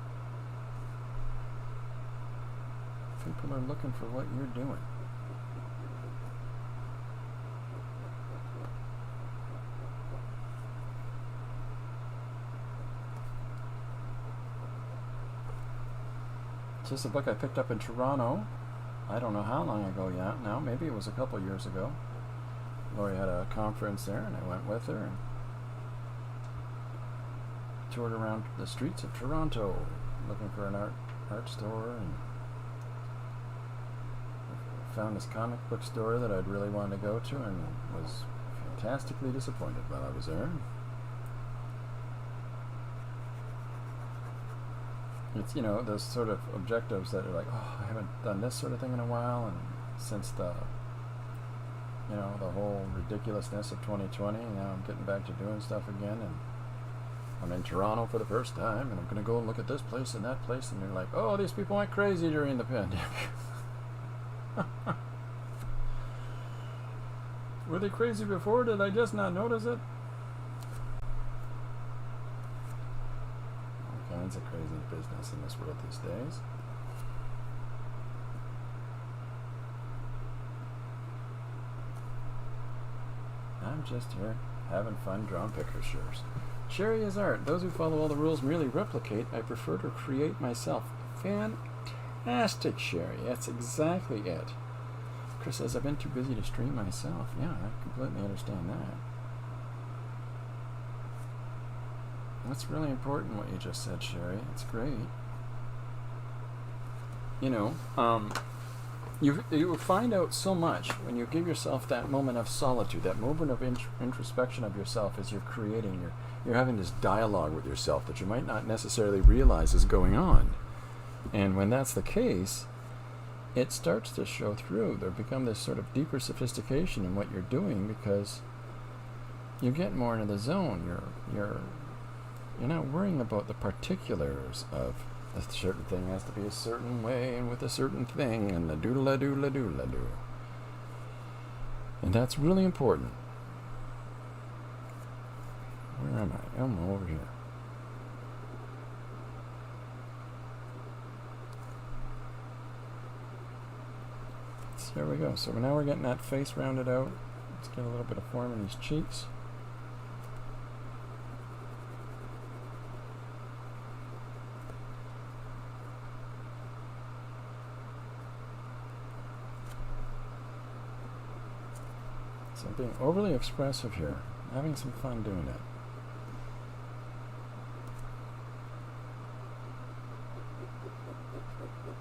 People are looking for what you're doing. It's just a book I picked up in Toronto. I don't know how long ago yet now. Maybe it was a couple years ago. Lori had a conference there and I went with her and toured around the streets of Toronto looking for an art store, and found this comic book store that I'd really wanted to go to and was fantastically disappointed while I was there. It's, those sort of objectives that are like, oh, I haven't done this sort of thing in a while, and since the whole ridiculousness of 2020, now I'm getting back to doing stuff again, and I'm in Toronto for the first time, and I'm going to go and look at this place and that place, and they're like, oh, these people went crazy during the pandemic. Were they crazy before? Did I just not notice it? All kinds of crazy business in this world these days. I'm just here having fun drawing pictures. Sherry is art. Those who follow all the rules merely replicate. I prefer to create myself. Fantastic, Sherry. That's exactly it. Chris says, I've been too busy to stream myself. Yeah, I completely understand that. That's really important what you just said, Sherry. It's great. You find out so much when you give yourself that moment of solitude, that moment of introspection of yourself as you're creating. You're having this dialogue with yourself that you might not necessarily realize is going on. And when that's the case, it starts to show through. There become this sort of deeper sophistication in what you're doing because you get more into the zone. You're not worrying about the particulars of a certain thing has to be a certain way and with a certain thing and the doodle-a-doodle-a-doodle-a-doo. And that's really important. Where am I? I'm over here. So there we go. So now we're getting that face rounded out. Let's get a little bit of form in these cheeks. So I'm being overly expressive here. I'm having some fun doing it.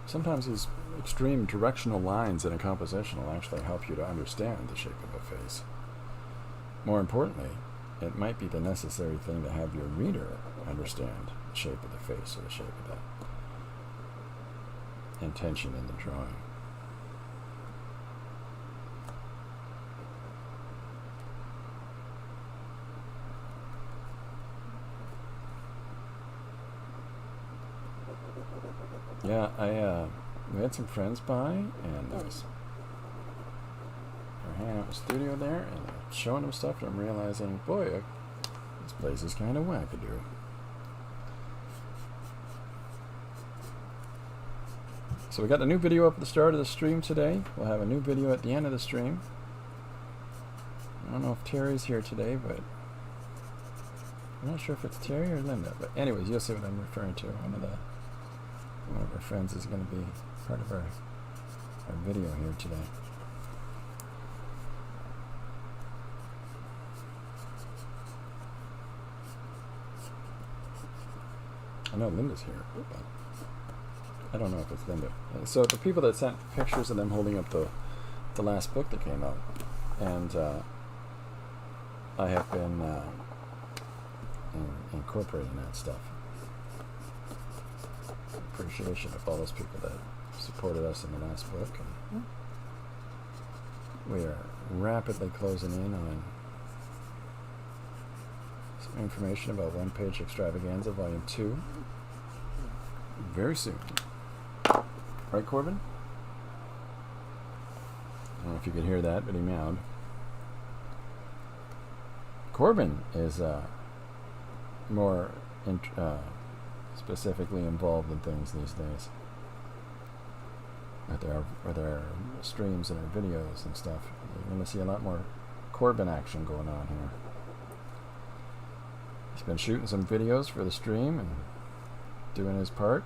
Sometimes these extreme directional lines in a composition will actually help you to understand the shape of a face. More importantly, it might be the necessary thing to have your reader understand the shape of the face or the shape of the intention in the drawing. Yeah, we had some friends by, and they were out in the studio there and showing them stuff, and I'm realizing, boy, this place is kind of wackadoo. So we got a new video up at the start of the stream today. We'll have a new video at the end of the stream. I don't know if Terry's here today, but I'm not sure if it's Terry or Linda. But anyways, you'll see what I'm referring to. One of our friends is going to be part of our video here today. I know Linda's here, but I don't know if it's Linda. So the people that sent pictures of them holding up the last book that came out, and I have been incorporating that stuff. Appreciation of all those people that supported us in the last book, and we are rapidly closing in on some information about One Page Extravaganza Volume 2 very soon. Right, Corbin? I don't know if you could hear that, but he meowed. Corbin is more specifically involved in things these days. With our streams and our videos and stuff. You're going to see a lot more Corbin action going on here. He's been shooting some videos for the stream and doing his part.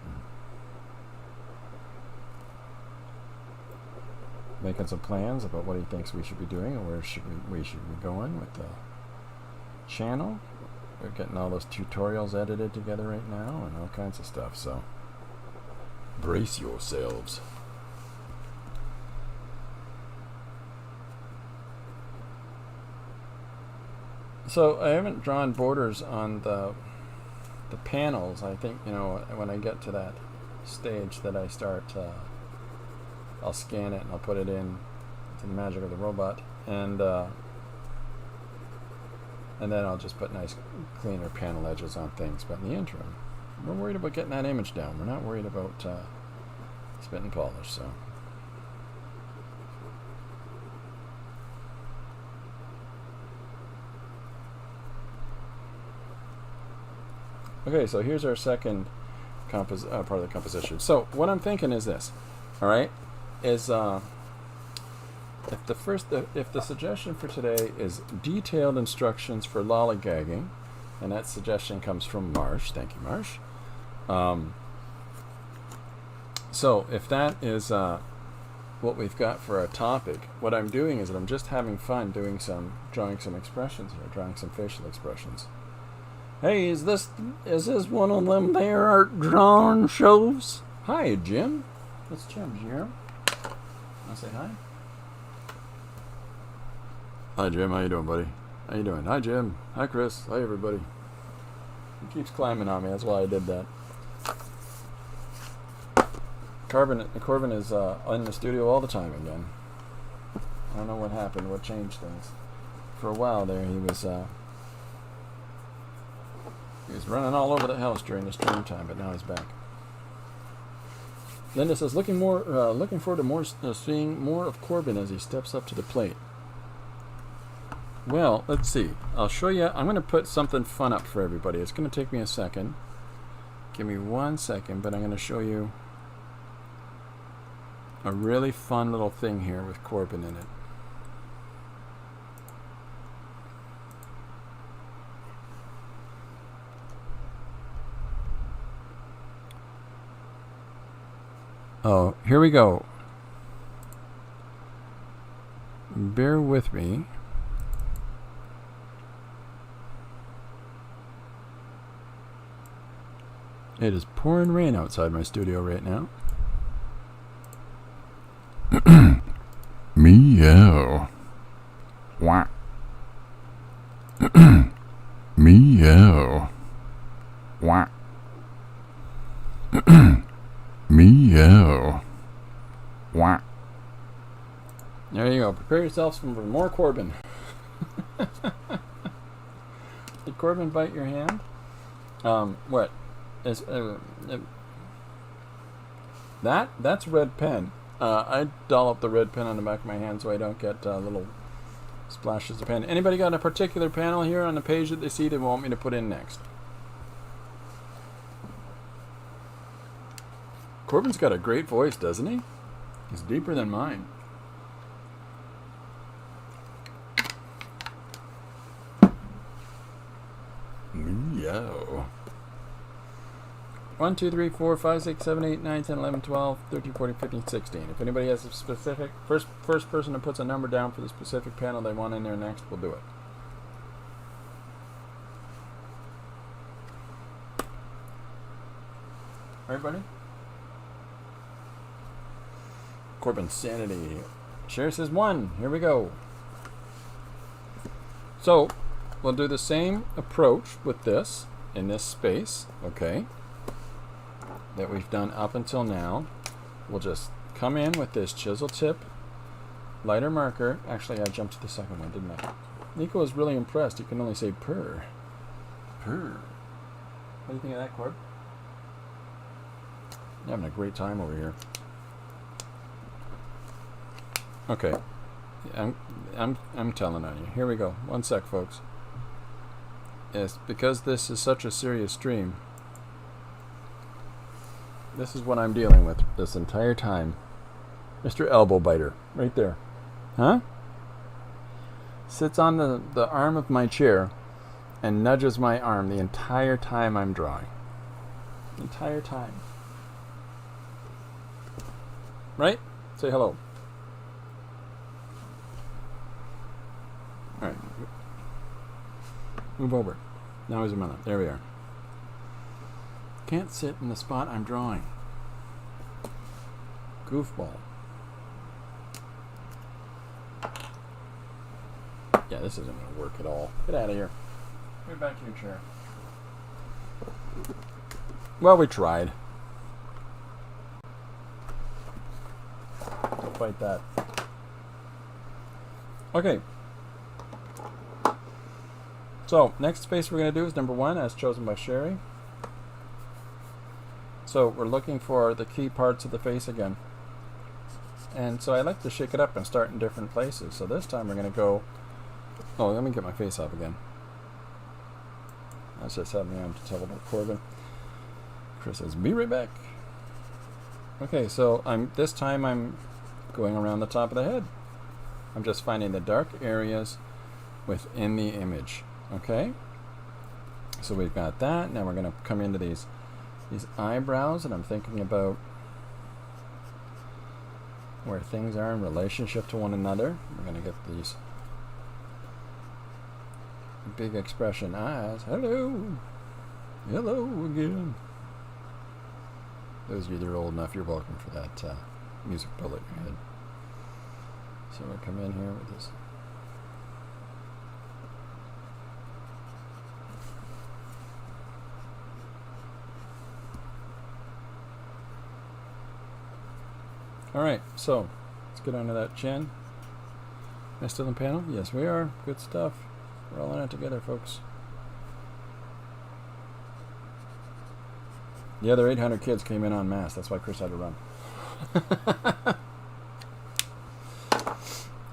Making some plans about what he thinks we should be doing and where we should be going with the channel. We're getting all those tutorials edited together right now and all kinds of stuff, so brace yourselves. So I haven't drawn borders on the panels. I think, when I get to that stage that I start, I'll scan it and I'll put it in to the magic of the robot, and then I'll just put nice, cleaner panel edges on things. But in the interim, we're worried about getting that image down. We're not worried about spit and polish. So. Okay, so here's our second part of the composition. So what I'm thinking is this, all right, is if the suggestion for today is detailed instructions for lollygagging, and that suggestion comes from Marsh. Thank you, Marsh. So if that is what we've got for our topic, what I'm doing is that I'm just having fun drawing some expressions here, drawing some facial expressions. Hey, is this one of them there art drawing shows? Hi, Jim. That's Jim. Jim. Want to say hi? Hi, Jim. How you doing, buddy? How you doing? Hi, Jim. Hi, Chris. Hi, everybody. He keeps climbing on me. That's why I did that. Corbin is in the studio all the time again. I don't know what happened. What changed things? For a while there, he was running all over the house during the stream time, but now he's back. Linda says, looking forward to seeing more of Corbin as he steps up to the plate. Well, let's see. I'll show you. I'm going to put something fun up for everybody. It's going to take me a second. Give me 1 second, but I'm going to show you a really fun little thing here with Corbin in it. Oh, here we go. Bear with me. It is pouring rain outside my studio right now. Meow. Wah. Meow. Wah. Meow. Wah. There you go. Prepare yourselves for more Corbin. Did Corbin bite your hand? What? Is that's red pen. I dollop the red pen on the back of my hand so I don't get little Splashes the pen. Anybody got a particular panel here on the page that they see they want me to put in next? Corbin's got a great voice, doesn't he? He's deeper than mine. Meow. 1, 2, 3, 4, 5, 6, 7, 8, 9, 10, 11, 12, 13, 14, 15, 16. If anybody has a specific first person that puts a number down for the specific panel they want in there next, we'll do it. Everybody? Corbin's sanity. Cher says 1. Here we go. So, we'll do the same approach with this in this space, okay, that we've done up until now. We'll just come in with this chisel tip lighter marker. Actually, I jumped to the second one, didn't I? Nico is really impressed. You can only say purr. Purr. What do you think of that, Corb? You're having a great time over here. Okay. I'm telling on you. Here we go. 1 sec, folks. Yes, because this is such a serious stream, this is what I'm dealing with this entire time. Mr. Elbow Biter. Right there. Huh? Sits on the arm of my chair and nudges my arm the entire time I'm drawing. The entire time. Right? Say hello. Alright. Move over. Now he's a minute. There we are. Can't sit in the spot I'm drawing. Goofball. Yeah, this isn't going to work at all. Get out of here. Get back to your chair. Well, we tried. Don't fight that. Okay. So, next space we're going to do is number 1, as chosen by Sherry. So, we're looking for the key parts of the face again. And so I like to shake it up and start in different places. So this time we're going to go... Oh, let me get my face up again. That's just having me on to tell about Corbin. Chris says, be right back. Okay, so this time I'm going around the top of the head. I'm just finding the dark areas within the image. Okay? So we've got that. Now we're going to come into these eyebrows, and I'm thinking about where things are in relationship to one another. We're going to get these big expression eyes. Hello. Hello again. Those of you that are old enough, you're welcome for that music bullet in your head. So we'll come in here with this. Alright, so let's get onto that chin. Am I still in panel? Yes, we are. Good stuff. We're all in it together, folks. The other 800 kids came in en masse. That's why Chris had to run.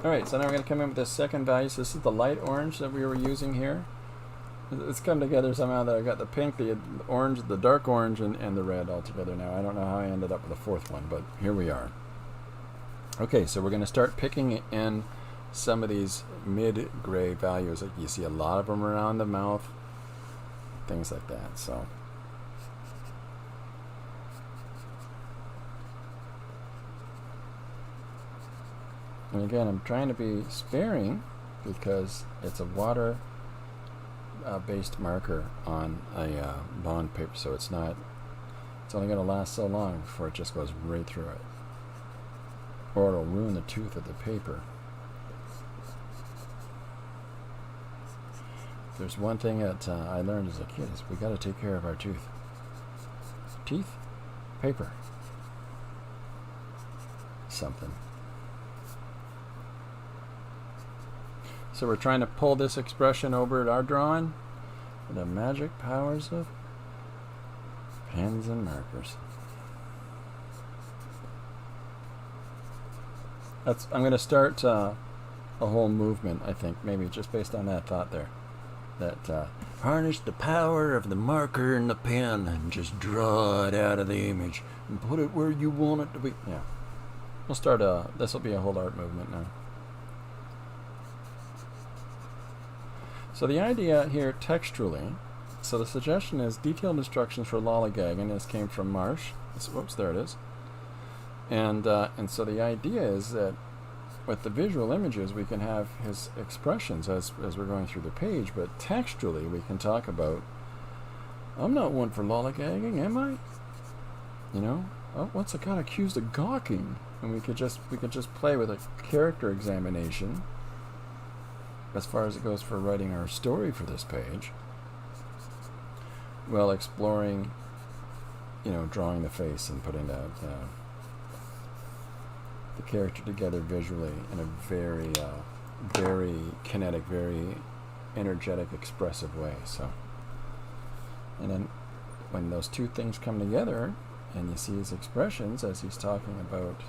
Alright, so now we're going to come in with this second value. So this is the light orange that we were using here. It's come together somehow that I got the pink, the orange, the dark orange, and the red all together now. I don't know how I ended up with the fourth one, but here we are. Okay, so we're going to start picking in some of these mid-gray values. Like you see a lot of them around the mouth, things like that. So and again, I'm trying to be sparing because it's a water based marker on a bond paper, so it's only going to last so long before it just goes right through it, or it'll ruin the tooth of the paper. There's one thing that I learned as a kid is we got to take care of our teeth. Paper, something. So we're trying to pull this expression over at our drawing with the magic powers of pens and markers. I'm going to start a whole movement, I think, maybe just based on that thought there. That Harness the power of the marker and the pen and just draw it out of the image and put it where you want it to be. yeah. We'll start this will be a whole art movement now. So the idea here textually, so the suggestion is detailed instructions for lollygagging. This came from Marsh. Whoops, there it is. And so the idea is that with the visual images, we can have his expressions as we're going through the page, but textually we can talk about, I'm not one for lollygagging, am I? You know, oh, once I got accused of gawking, and we could just play with a character examination as far as it goes for writing our story for this page, while exploring, you know, drawing the face and putting that the character together visually in a very, very kinetic, very energetic, expressive way. So, and then when those two things come together, and you see his expressions as he's talking about,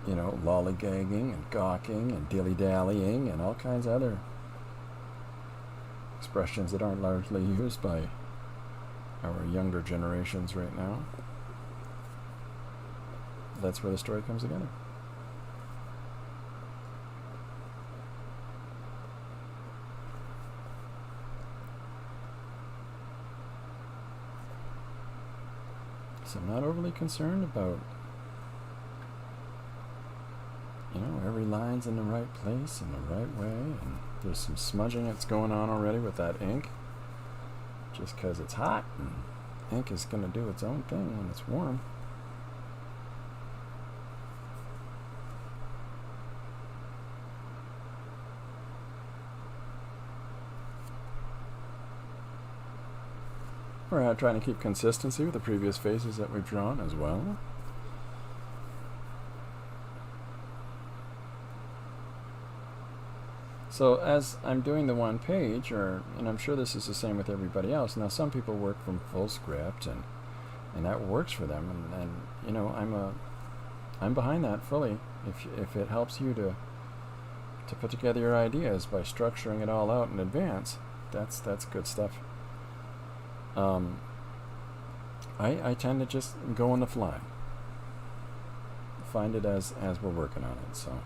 you know, lollygagging and gawking and dilly-dallying and all kinds of other expressions that aren't largely used by our younger generations right now. That's where the story comes together. So I'm not overly concerned about, you know, every line's in the right place in the right way, and there's some smudging that's going on already with that ink, just because it's hot, and ink is going to do its own thing when it's warm. We're trying to keep consistency with the previous faces that we've drawn as well. So as I'm doing the one page, and I'm sure this is the same with everybody else. Now some people work from full script, and that works for them, and you know, I'm behind that fully. If it helps you to put together your ideas by structuring it all out in advance, that's good stuff. I tend to just go on the fly, find it as we're working on it. So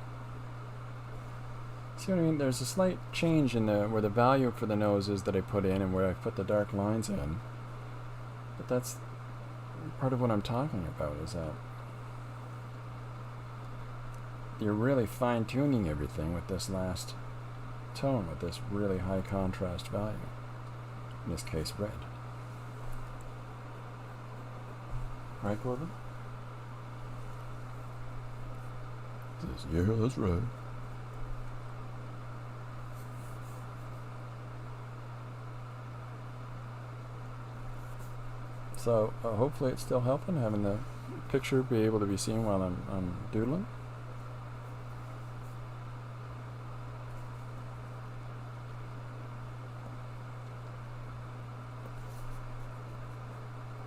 see what I mean? There's a slight change in where the value for the nose is that I put in and where I put the dark lines in, but that's part of what I'm talking about, is that you're really fine-tuning everything with this last tone, with this really high contrast value, in this case red. Right, Corbin? He says, yeah, that's right. So hopefully it's still helping, having the picture be able to be seen while I'm doodling.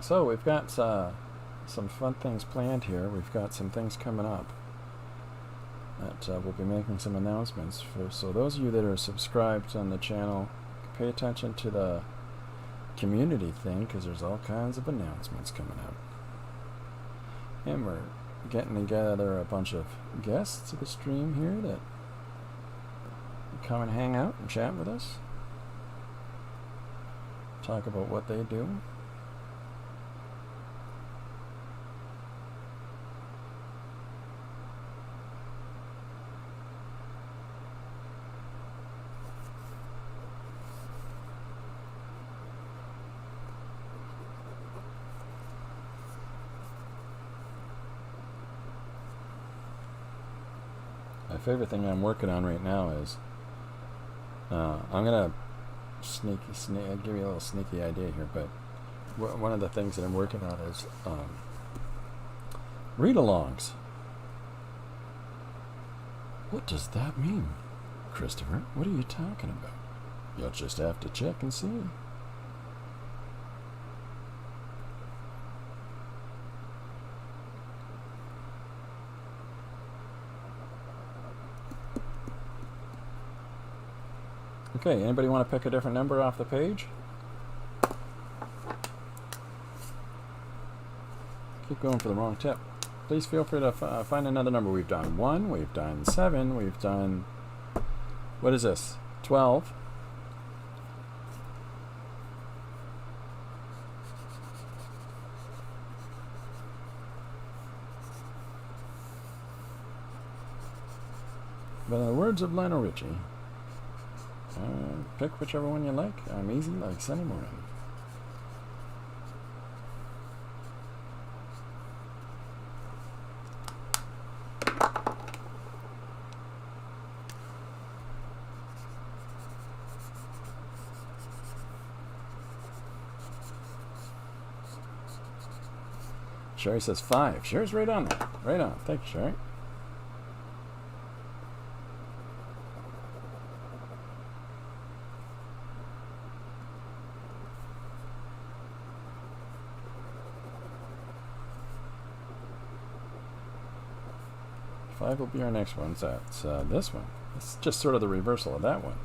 So we've got some fun things planned here. We've got some things coming up that we'll be making some announcements for. So those of you that are subscribed on the channel, pay attention to the community thing, because there's all kinds of announcements coming out. And we're getting together a bunch of guests to the stream here that come and hang out and chat with us, talk about what they do. My favorite thing I'm working on right now is I'm gonna give you a little sneaky idea here, but one of the things that I'm working on is read-alongs. What does that mean, Christopher? What are you talking about? You'll just have to check and see. Okay, anybody want to pick a different number off the page? Keep going for the wrong tip. Please feel free to find another number. We've done 1, we've done 7, we've done... What is this? 12. But in the words of Lionel Richie, pick whichever one you like. I'm easy like Sunny morning. Sherry says 5. Sherry's right on there. Right on. Thank you, Sherry. Five will be our next one. So that's this one. It's just sort of the reversal of that one.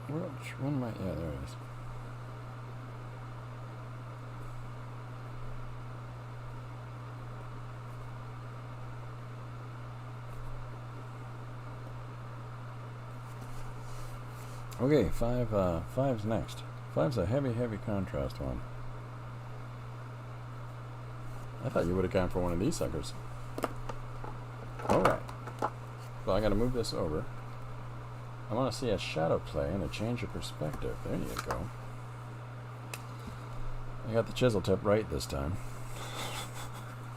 Which one am I? Yeah, there it is. Okay, five's next. Five's a heavy contrast one. I thought you would have gone for one of these suckers. Alright. Well, I gotta move this over. I want to see a shadow play and a change of perspective. There you go. I got the chisel tip right this time.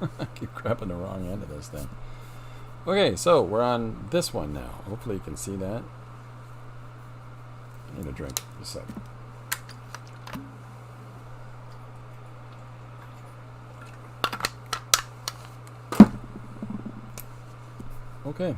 I keep grabbing the wrong end of this thing. Okay, so we're on this one now. Hopefully you can see that. I need a drink. Just a second. Okay.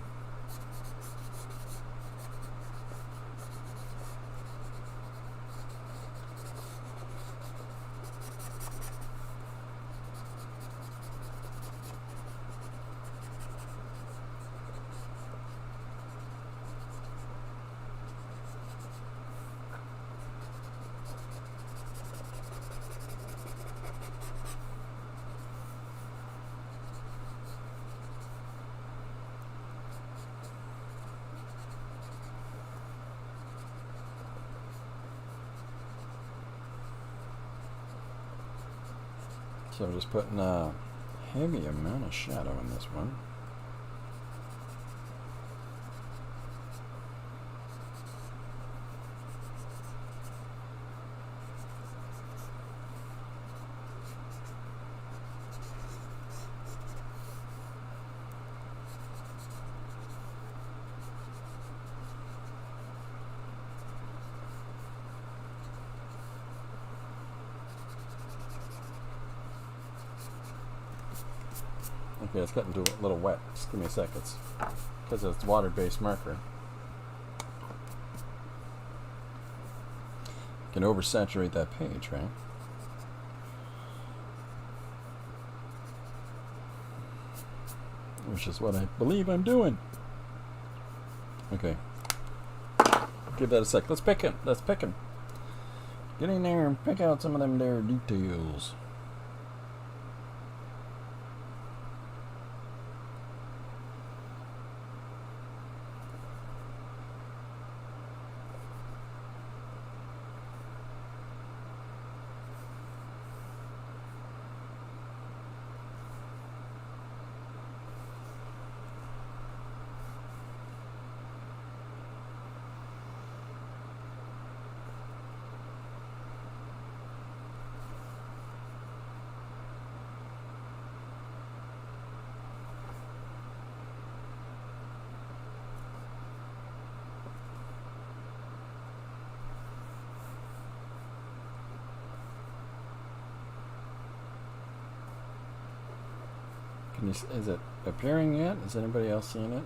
So I'm just putting a heavy amount of shadow in this one. Okay, it's getting a little wet. Just give me a sec. It's because it's water-based marker. You can oversaturate that page, right? Which is what I believe I'm doing. Okay. Give that a sec. Let's pick him. Let's pick him. Get in there and pick out some of them there details. Is it appearing yet? Is anybody else seeing it?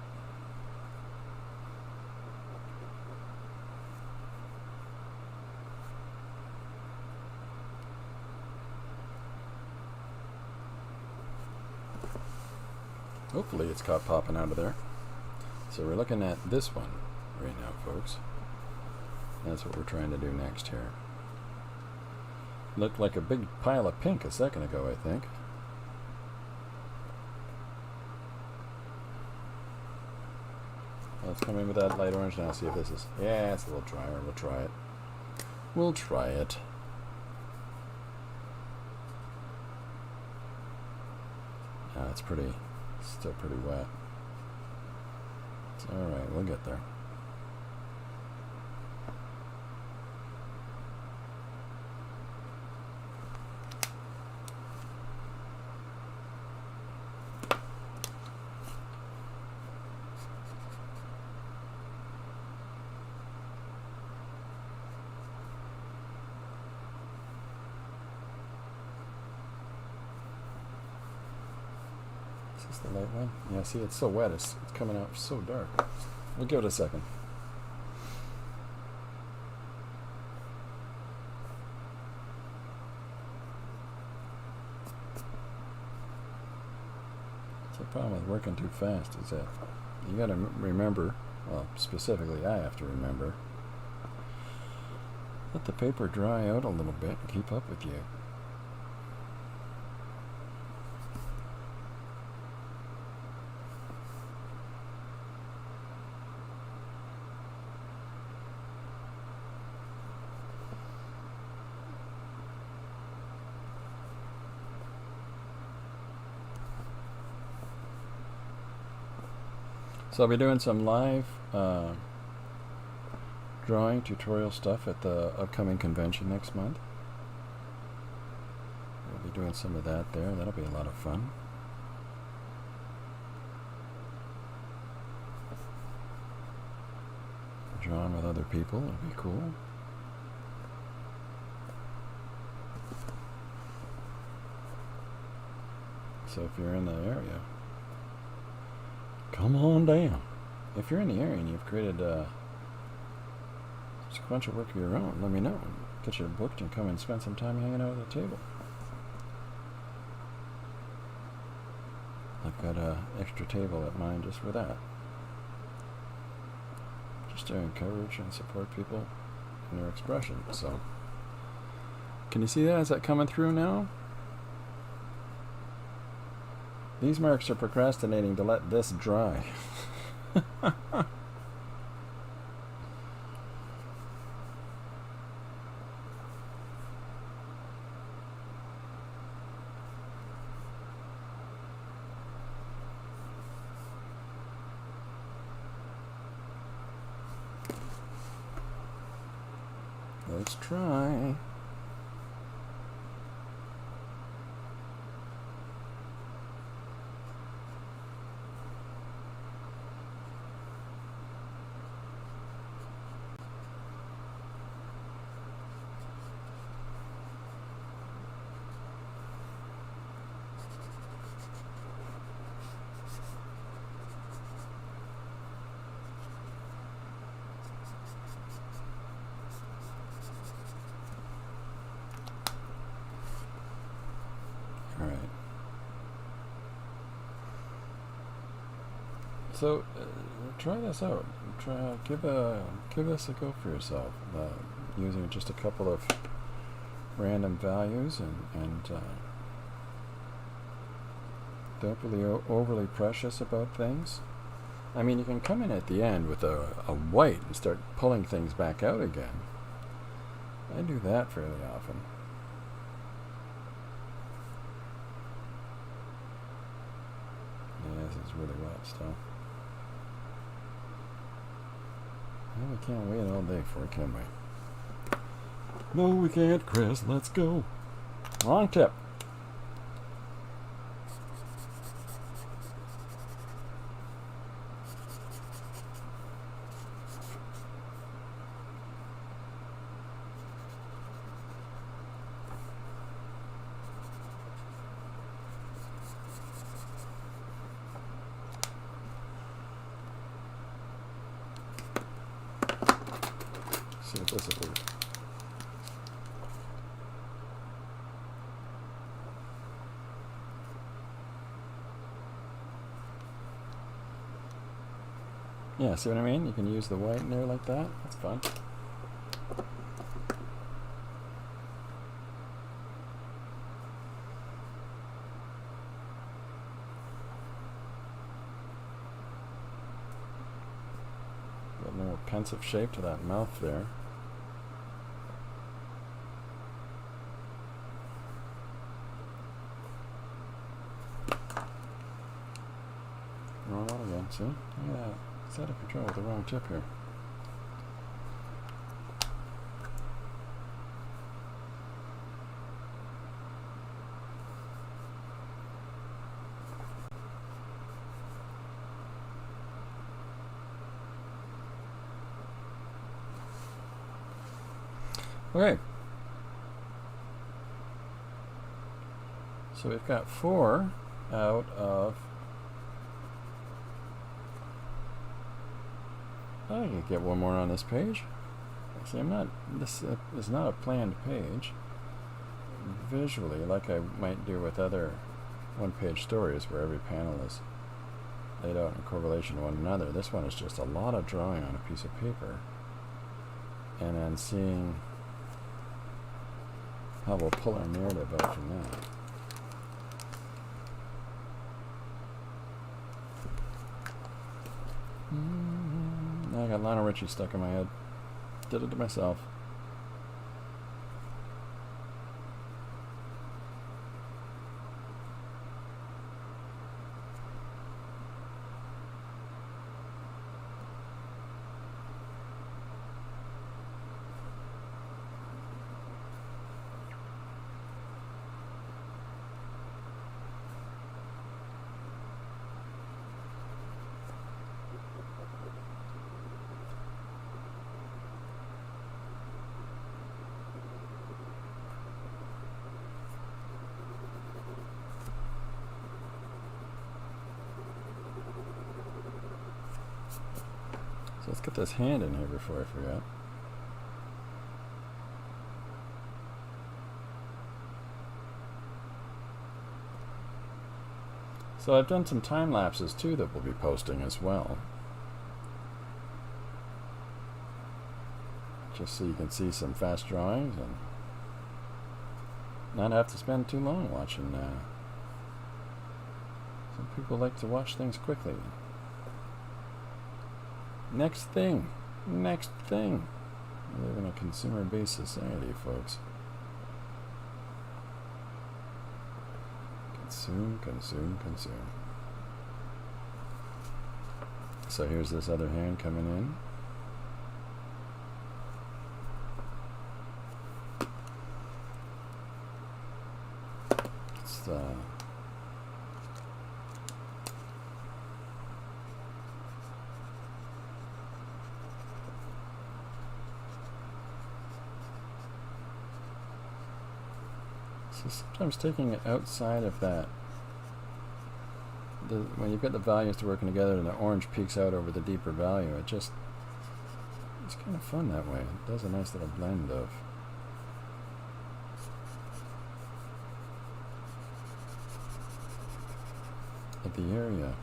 Hopefully it's caught popping out of there. So we're looking at this one right now, folks. That's what we're trying to do next here. Looked like a big pile of pink a second ago, I think. Let's come in with that light orange now, see if this is... Yeah, it's a little drier. We'll try it. We'll try it. It's pretty... still pretty wet. It's alright, we'll get there. Is this the light one? Yeah, see, it's so wet, it's coming out so dark. We'll give it a second. That's the problem with working too fast, is that you gotta remember, well, specifically I have to remember, let the paper dry out a little bit and keep up with you. So I'll be doing some live drawing tutorial stuff at the upcoming convention next month. We'll be doing some of that there. That'll be a lot of fun. Drawing with other people, it'll be cool. So if you're in the area, come on down. If you're in the area and you've created sequential work of your own, let me know. Get you booked and come and spend some time hanging out at the table. I've got an extra table at mine just for that. Just to encourage and support people in their expression. So, can you see that? Is that coming through now? These marks are procrastinating to let this dry. Let's try. So try this out. Give this a go for yourself. Using just a couple of random values and don't be overly precious about things. I mean, you can come in at the end with a white and start pulling things back out again. I do that fairly often. Yeah, this is really wet still. Well, we can't wait all day for it, can we? No, we can't, Chris. Let's go. Wrong tip. explicitly. Yeah, see what I mean? You can use the white in there like that. That's fun. Got a little pensive shape to that mouth there. Wrong one again, see? Look at that. It's out of control with the wrong tip here. Okay. So we've got 4 out of... I can get one more on this page. See, this is not a planned page. Visually, like I might do with other one-page stories where every panel is laid out in correlation to one another. This one is just a lot of drawing on a piece of paper. And then seeing how we'll pull our narrative out from that. I got Lionel Richie stuck in my head. Did it to myself. So let's get this hand in here before I forget. So I've done some time lapses too that we'll be posting as well. Just so you can see some fast drawings and not have to spend too long watching. Some people like to watch things quickly. Next thing. We live in a consumer-based society, folks. Consume, consume, consume. So here's this other hand coming in. It's so sometimes taking it outside of that, when you've got the values to working together and the orange peeks out over the deeper value, it's kind of fun that way. It does a nice little blend of the area.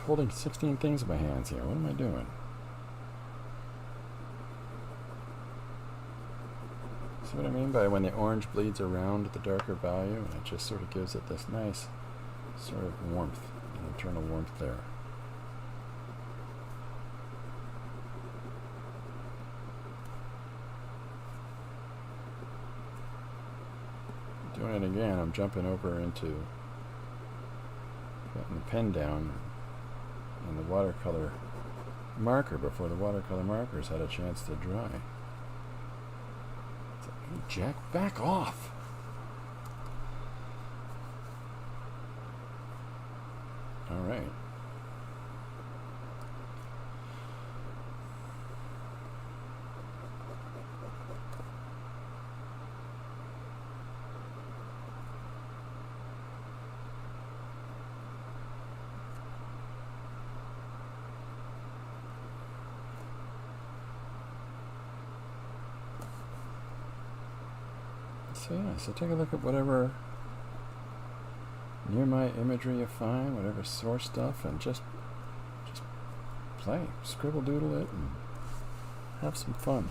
Holding 16 things in my hands here. What am I doing? See what I mean by when the orange bleeds around the darker value, and it just sort of gives it this nice sort of warmth, an internal warmth there. Doing it again, I'm jumping over into putting the pen down and the watercolor marker before the watercolor markers had a chance to dry. Jack, back off. All right. So yeah, so take a look at whatever nearby imagery you find, whatever source stuff, and just play, scribble doodle it, and have some fun.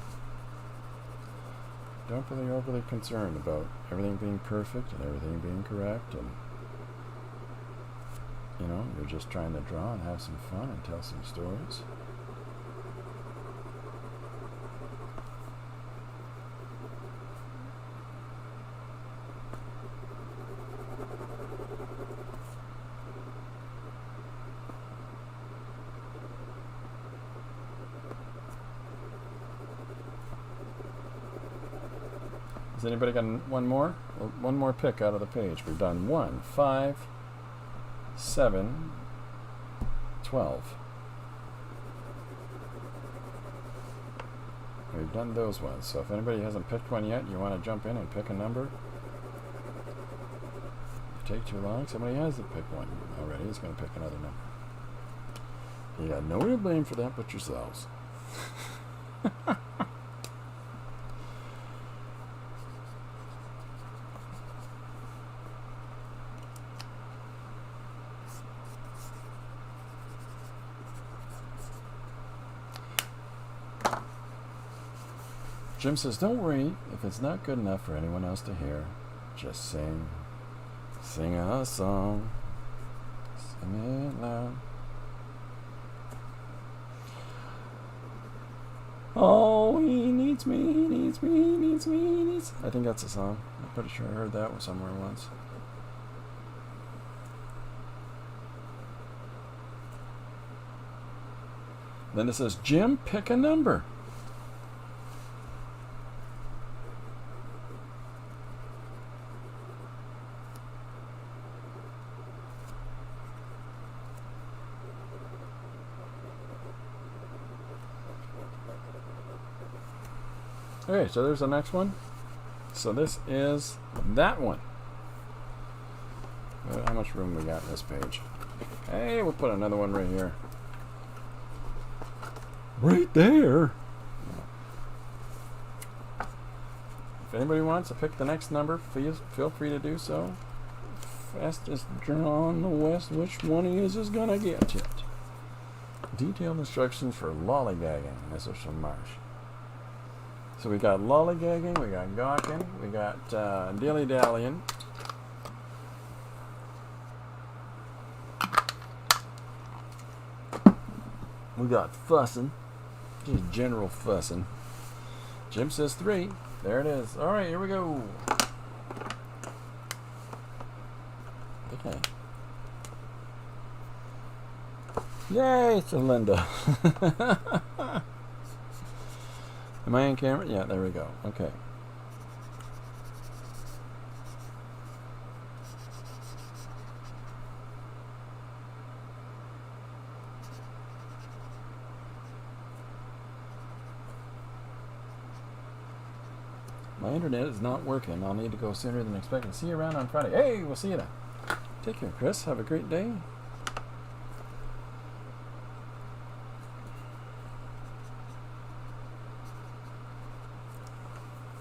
Don't be overly concerned about everything being perfect and everything being correct, and you're just trying to draw and have some fun and tell some stories. Has anybody got one more? Well, one more pick out of the page. We've done 1, 5, 7, 12. We've done those ones. So if anybody hasn't picked one yet, you want to jump in and pick a number. If it takes too long, somebody hasn't picked one already. He's going to pick another number. You got nobody to blame for that but yourselves. Jim says, don't worry if it's not good enough for anyone else to hear. Just sing. Sing a song. Sing it loud. Oh, he needs me, he needs me, he needs me, he needs... I think that's a song. I'm pretty sure I heard that one somewhere once. Then it says, Jim, pick a number. Okay, so there's the next one. So this is that one. How much room we got in this page? Hey, we'll put another one right here. Right there. If anybody wants to pick the next number, feel free to do so. Fastest draw in the West, which one of you is going to get it? Detailed instructions for lollygagging. This is from Marsh. So we got lollygagging, we got gawking, we got dilly-dallying. We got fussing, just general fussing. Jim says 3. There it is. All right, here we go. Okay. Yay, it's a Linda. Am I on camera? Yeah, there we go. Okay. My internet is not working. I'll need to go sooner than expected. See you around on Friday. Hey, we'll see you then. Take care, Chris. Have a great day.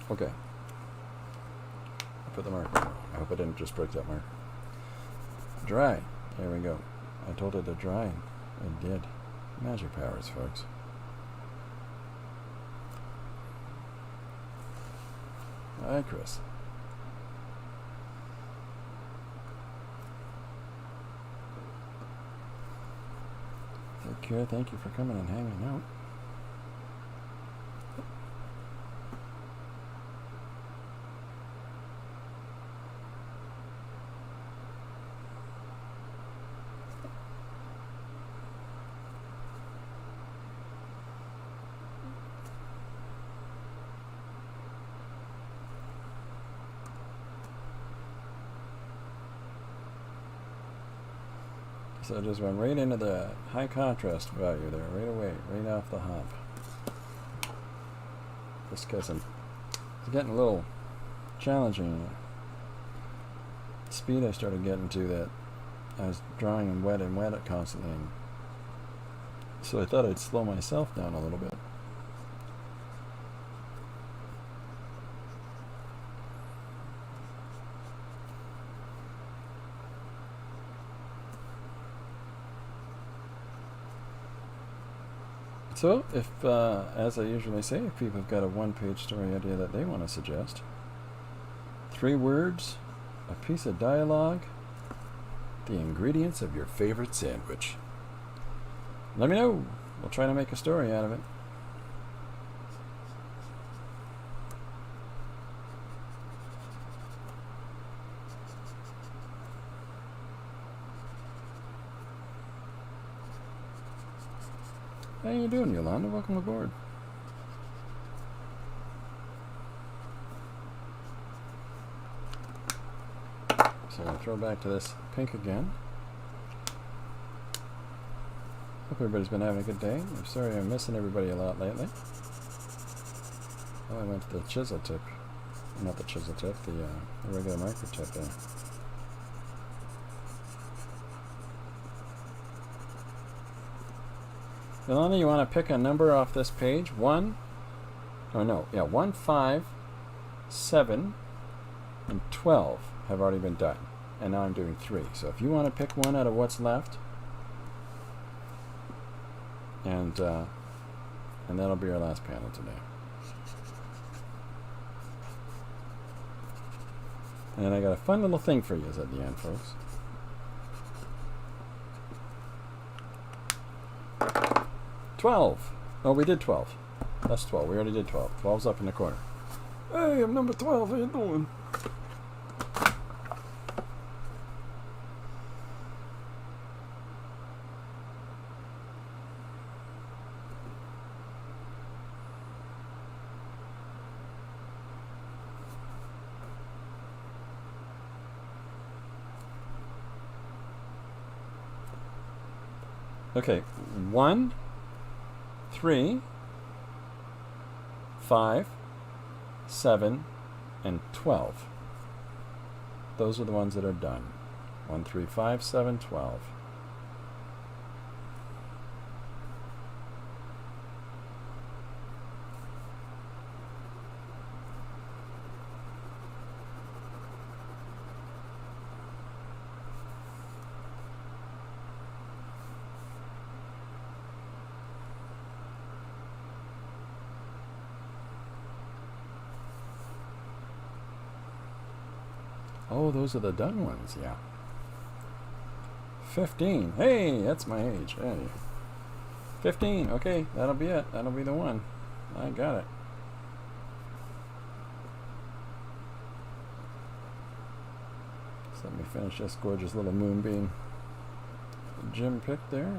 Okay. I put the marker wrong. I hope I didn't just break that marker. Dry. There we go. I told it to dry. It did. Magic powers, folks. Hi, Chris. Take care. Thank you for coming and hanging out. So I just went right into the high contrast value there, right away, right off the hop. Just because it's getting a little challenging. Speed I started getting to that I was drawing and wet it constantly. And so I thought I'd slow myself down a little bit. So, if, as I usually say, if people have got a one-page story idea that they want to suggest, 3 words, a piece of dialogue, the ingredients of your favorite sandwich. Let me know. We'll try to make a story out of it. How you doing, Yolanda? Welcome aboard. So I'll throw back to this pink again. Hope everybody's been having a good day. I'm sorry I'm missing everybody a lot lately. Oh, I went to the chisel tip. Not the chisel tip, the regular marker tip there. Yolanda, you want to pick a number off this page? 1, 5, 7, and 12 have already been done. And now I'm doing 3. So if you want to pick one out of what's left, and that'll be our last panel today. And I got a fun little thing for you at the end, folks. $12. Oh, we did 12. That's 12. We already did 12. 12's up in the corner. Hey, I'm number 12. How you doing? Okay, 1, 3, 5, 7, and 12. Those are the ones that are done. 1, 3, 5, 7, 12. Oh, those are the done ones, yeah. 15. Hey, that's my age. Hey. 15. Okay, that'll be it. That'll be the one. I got it. So let me finish this gorgeous little moonbeam Jim picked there.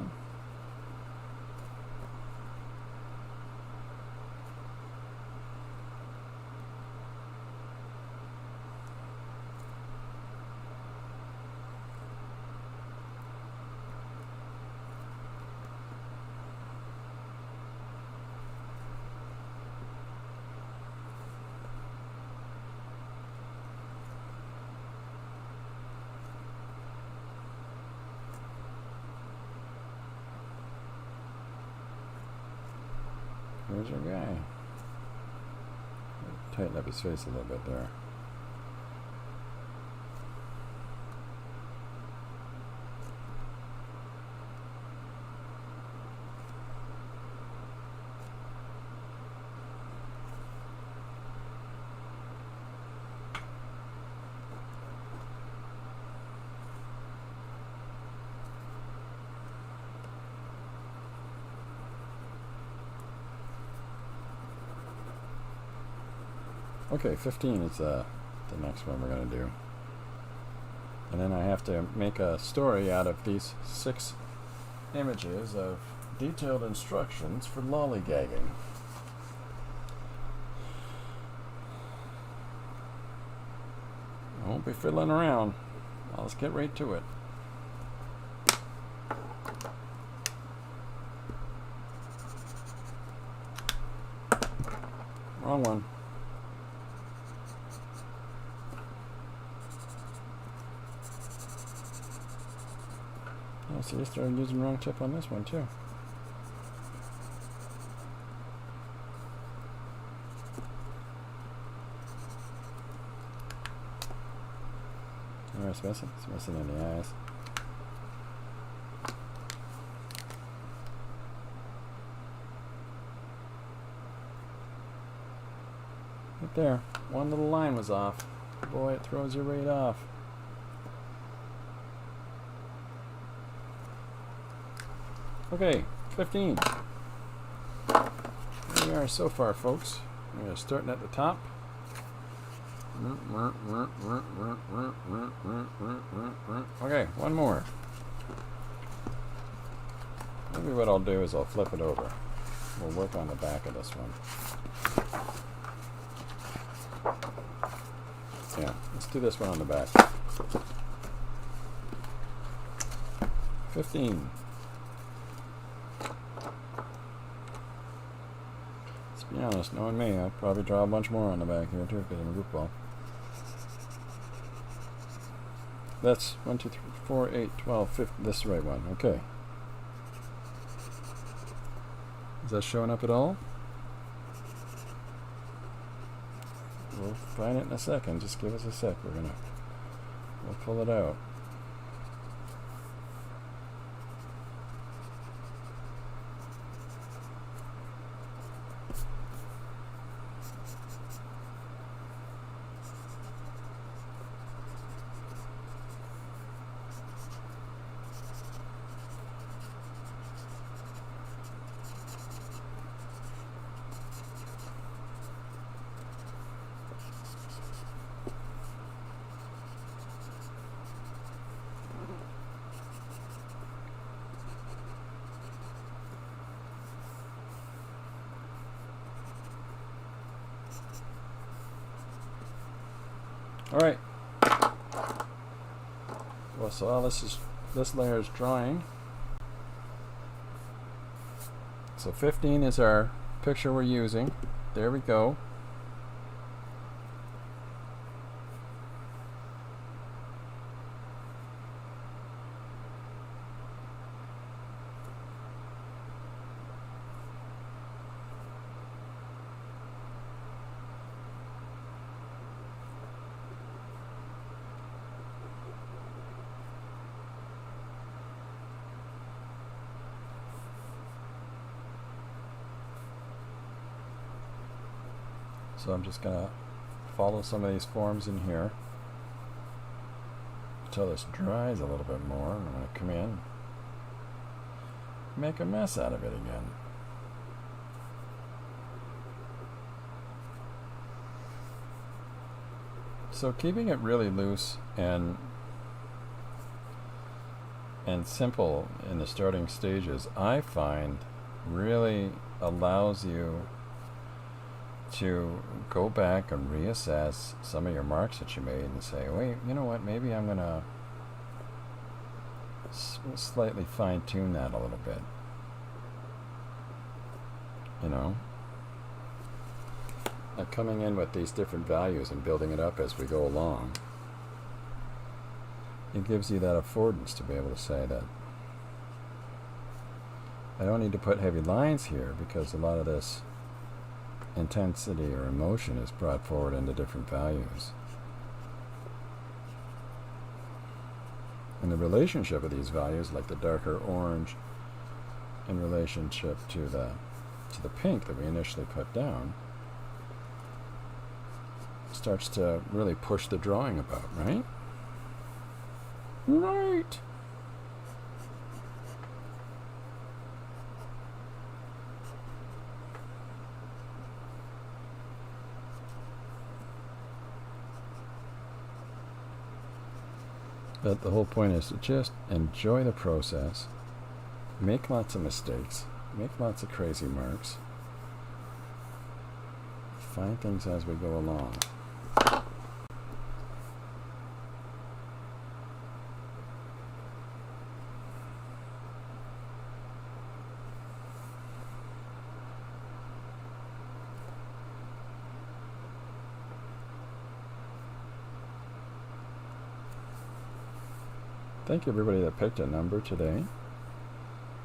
There's our guy. Tighten up his face a little bit there. Okay, 15 is the next one we're going to do. And then I have to make a story out of these 6 images of detailed instructions for lollygagging. I won't be fiddling around. I'll just get right to it. wrong one. Oh, see, I started using the wrong tip on this one too. Where's missing? It's missing in the eyes. Right there. One little line was off. Boy, it throws you right off. Okay, 15. Here we are so far, folks. We're starting at the top. Okay, one more. Maybe what I'll do is I'll flip it over. We'll work on the back of this one. Yeah, let's do this one on the back. 15. Let's be honest, knowing me, I'll probably draw a bunch more on the back here too because I'm a goofball. That's 1, 2, 3, 4, 8, 12, 15. This is the right one. Okay. Is that showing up at all? We'll find it in a second. Just give us a sec. We'll pull it out. All right. Well, so all this layer is drawing. So 15 is our picture we're using. There we go. So I'm just going to follow some of these forms in here until this dries a little bit more. I'm going to come in, make a mess out of it again. So keeping it really loose and simple in the starting stages, I find really allows you to go back and reassess some of your marks that you made and say, wait, you know what, maybe I'm going to slightly fine-tune that a little bit. You know? Like coming in with these different values and building it up as we go along. It gives you that affordance to be able to say that I don't need to put heavy lines here because a lot of this intensity or emotion is brought forward into different values. And the relationship of these values, like the darker orange in relationship to the pink that we initially put down, starts to really push the drawing about, right? Right! But the whole point is to just enjoy the process, make lots of mistakes, make lots of crazy marks, find things as we go along. thank you everybody that picked a number today.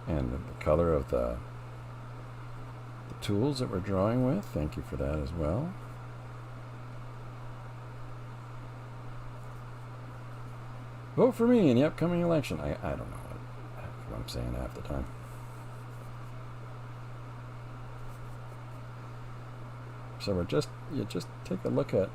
And the color of the tools that we're drawing with. Thank you for that as well. Vote for me in the upcoming election. I don't know what I'm saying half the time. So you just take a look at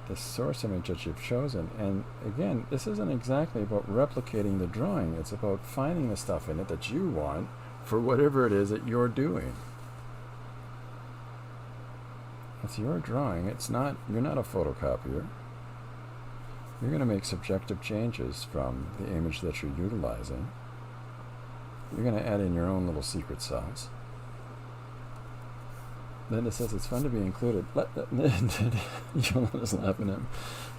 the source image that you've chosen, and again, this isn't exactly about replicating the drawing. It's about finding the stuff in it that you want for whatever it is that you're doing. It's your drawing. You're not a photocopier. You're going to make subjective changes from the image that you're utilizing. You're going to add in your own little secret sauce. Linda says it's fun to be included. Yolanda's laughing at me.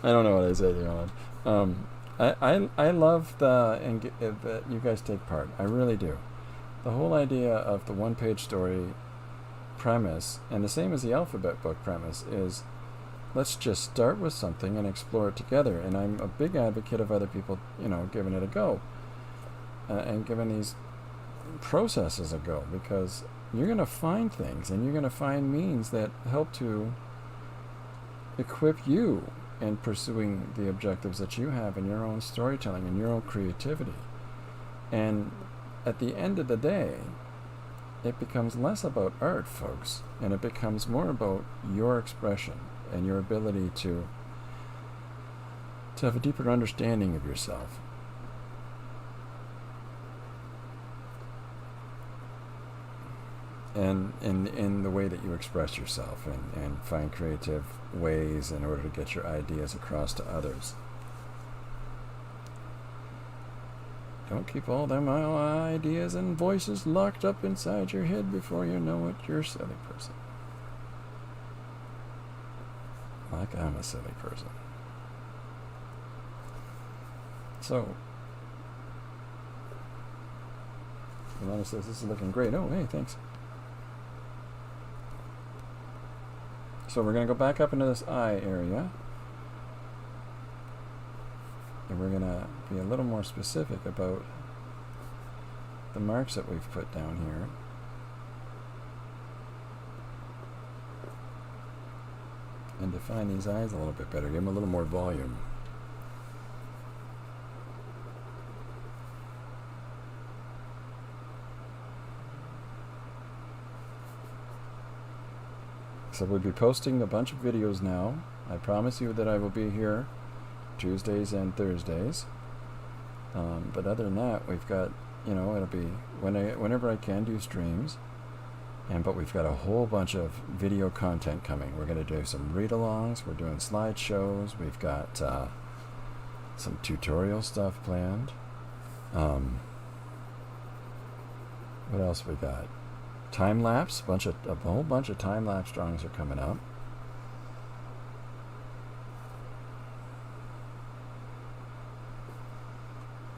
I don't know what I said, Yolanda. I love that you guys take part. I really do. The whole idea of the one-page story premise, and the same as the alphabet book premise, is let's just start with something and explore it together. And I'm a big advocate of other people, giving it a go and giving these processes a go, because you're going to find things and you're going to find means that help to equip you in pursuing the objectives that you have in your own storytelling and your own creativity. And at the end of the day, it becomes less about art, folks, and it becomes more about your expression and your ability to have a deeper understanding of yourself. And in the way that you express yourself and find creative ways in order to get your ideas across to others. Don't keep all them ideas and voices locked up inside your head. Before you know it, you're a silly person. Like I'm a silly person. So, Ilana says this is looking great. Oh, hey, thanks. So we're going to go back up into this eye area, and we're going to be a little more specific about the marks that we've put down here. And define these eyes a little bit better, give them a little more volume. So we'll be posting a bunch of videos now. I promise you that I will be here Tuesdays and Thursdays. But other than that, we've got, it'll be whenever I can do streams. But we've got a whole bunch of video content coming. We're going to do some read-alongs. We're doing slideshows. We've got some tutorial stuff planned. What else we got? Time lapse, a whole bunch of time lapse drawings are coming up.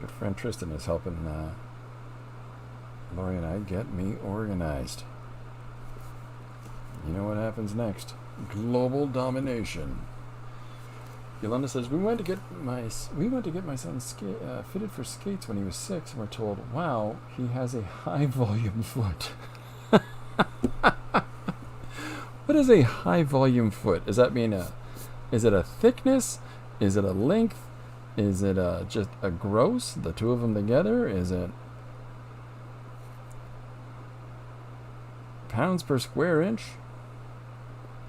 Good friend Tristan is helping Lori and I get me organized. You know what happens next? Global domination. Yolanda says we went to get my son fitted for skates when he was 6, and we're told, wow, he has a high volume foot. What is a high volume foot? Does that mean is it a thickness? Is it a length? Is it just a gross? The two of them together? Is it pounds per square inch?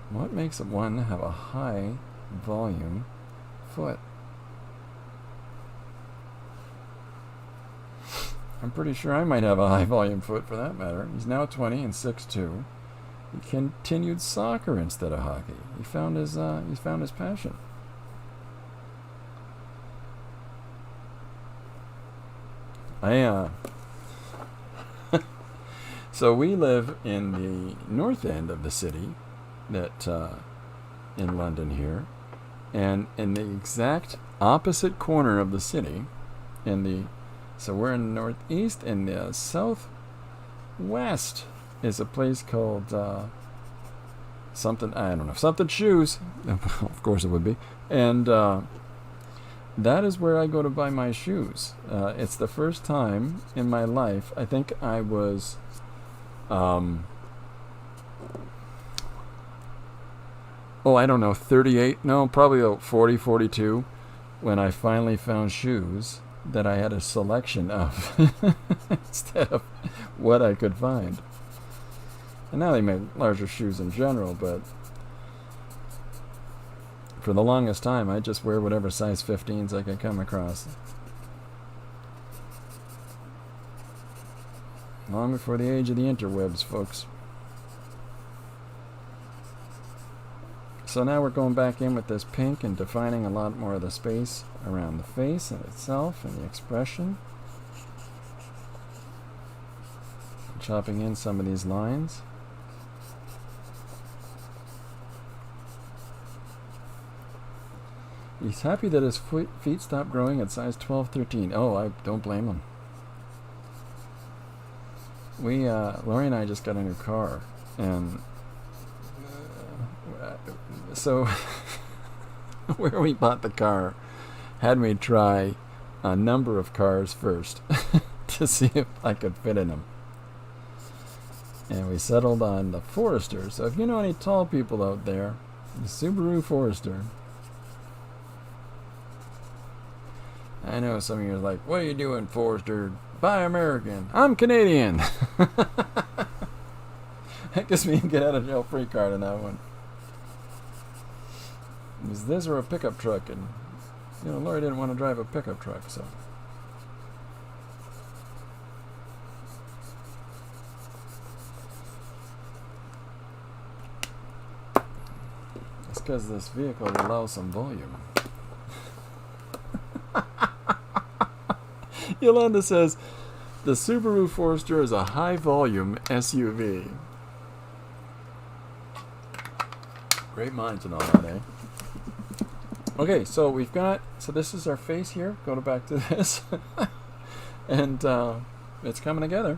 What makes one have a high volume foot? I'm pretty sure I might have a high volume foot for that matter. He's now 20 and 6'2". He continued soccer instead of hockey. He's found his passion. So we live in the north end of the city, in London here, and in the exact opposite corner of the city, so we're in the northeast, and the southwest is a place called something shoes. Of course it would be. And that is where I go to buy my shoes. It's the first time in my life. I think I was, I don't know, 38? No, probably about 40, 42, when I finally found shoes that I had a selection of instead of what I could find. And now they make larger shoes in general, but for the longest time, I just wear whatever size 15s I could come across. Long before the age of the interwebs, folks. So now we're going back in with this pink and defining a lot more of the space around the face and itself and the expression. Chopping in some of these lines. He's happy that his feet stopped growing at size 12, 13. Oh, I don't blame him. Lori and I just got a new car, and so where we bought the car had me try a number of cars first to see if I could fit in them. And we settled on the Forester. So if you know any tall people out there, the Subaru Forester. I know some of you are like, what are you doing, Forester? Buy American. I'm Canadian. That gives me a get out of jail free card on that one. Is this or a pickup truck? And, Lori didn't want to drive a pickup truck, so. It's because this vehicle allows some volume. Yolanda says, the Subaru Forester is a high-volume SUV. Great minds and all that, eh? Okay, so this is our face here. Go back to this. And it's coming together.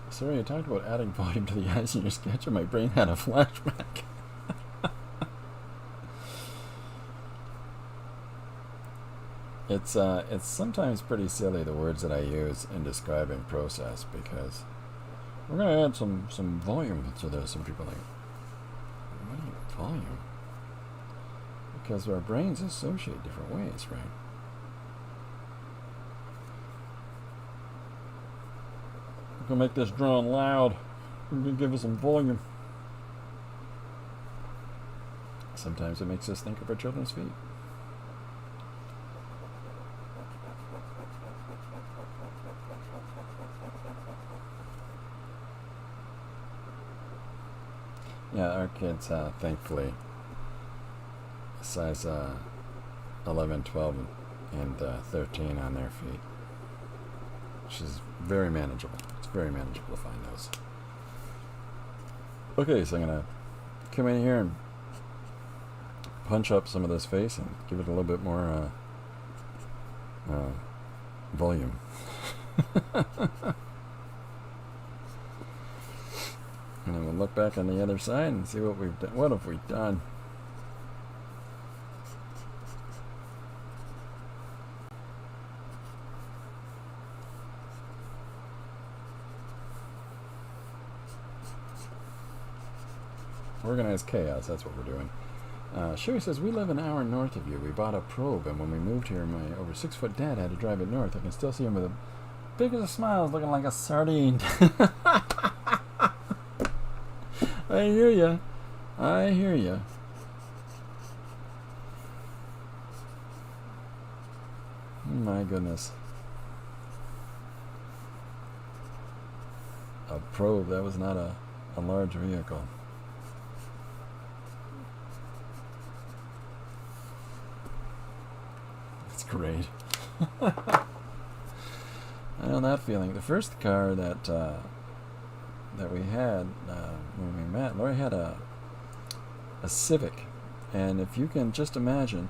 Sorry, I talked about adding volume to the eyes in your sketch and my brain had a flashback. It's sometimes pretty silly, the words that I use in describing process, because we're going to add some volume to this, and people are like, what do you mean volume? Because our brains associate different ways, right? We're going to make this drone loud. We're going to give it some volume. Sometimes it makes us think of our children's feet. Yeah, our kids, thankfully, size 11, 12, and 13 on their feet, which is very manageable. It's very manageable to find those. Okay, so I'm going to come in here and punch up some of this face and give it a little bit more volume. And then we'll look back on the other side and see what we've done. What have we done? Organized chaos, that's what we're doing. Sherry says, we live an hour north of you. We bought a probe, and when we moved here, my over 6-foot dad had to drive it north. I can still see him with the biggest smiles, looking like a sardine. I hear ya. I hear ya. My goodness. A probe, that was not a large vehicle. great. I know that feeling. The first car that we had when we met, Lori had a Civic, and if you can just imagine,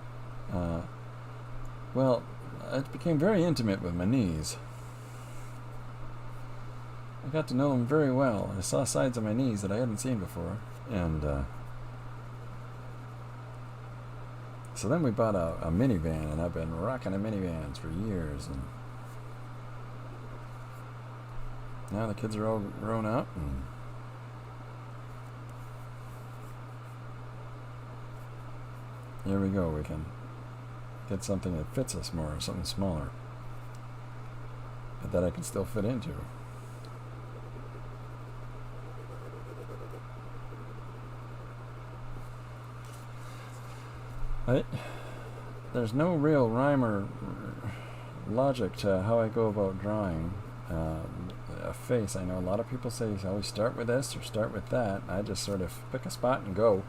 well, I became very intimate with my knees. I got to know them very well. I saw sides of my knees that I hadn't seen before, and so then we bought a minivan, and I've been rocking the minivans for years, and now the kids are all grown up, and here we go. We can get something that fits us more, something smaller, but that I can still fit into. There's no real rhyme or logic to how I go about drawing a face. I know a lot of people say you always start with this or start with that. I just sort of pick a spot and go.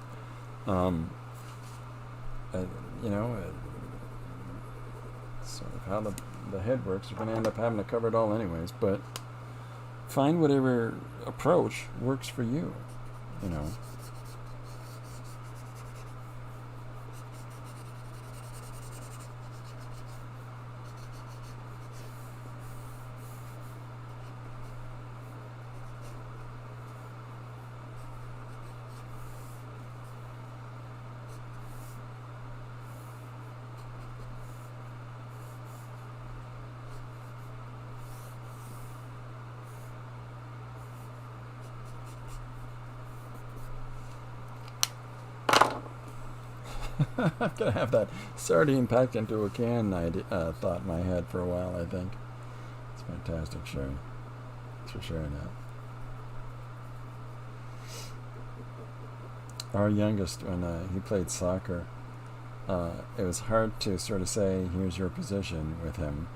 Sort of how the head works. You're going to end up having to cover it all anyways, but find whatever approach works for you, you know. I'm gonna have that sardine packed into a can thought in my head for a while, I think. It's fantastic, Sherry. Thanks for sharing that. Our youngest, when he played soccer, it was hard to sort of say, here's your position with him,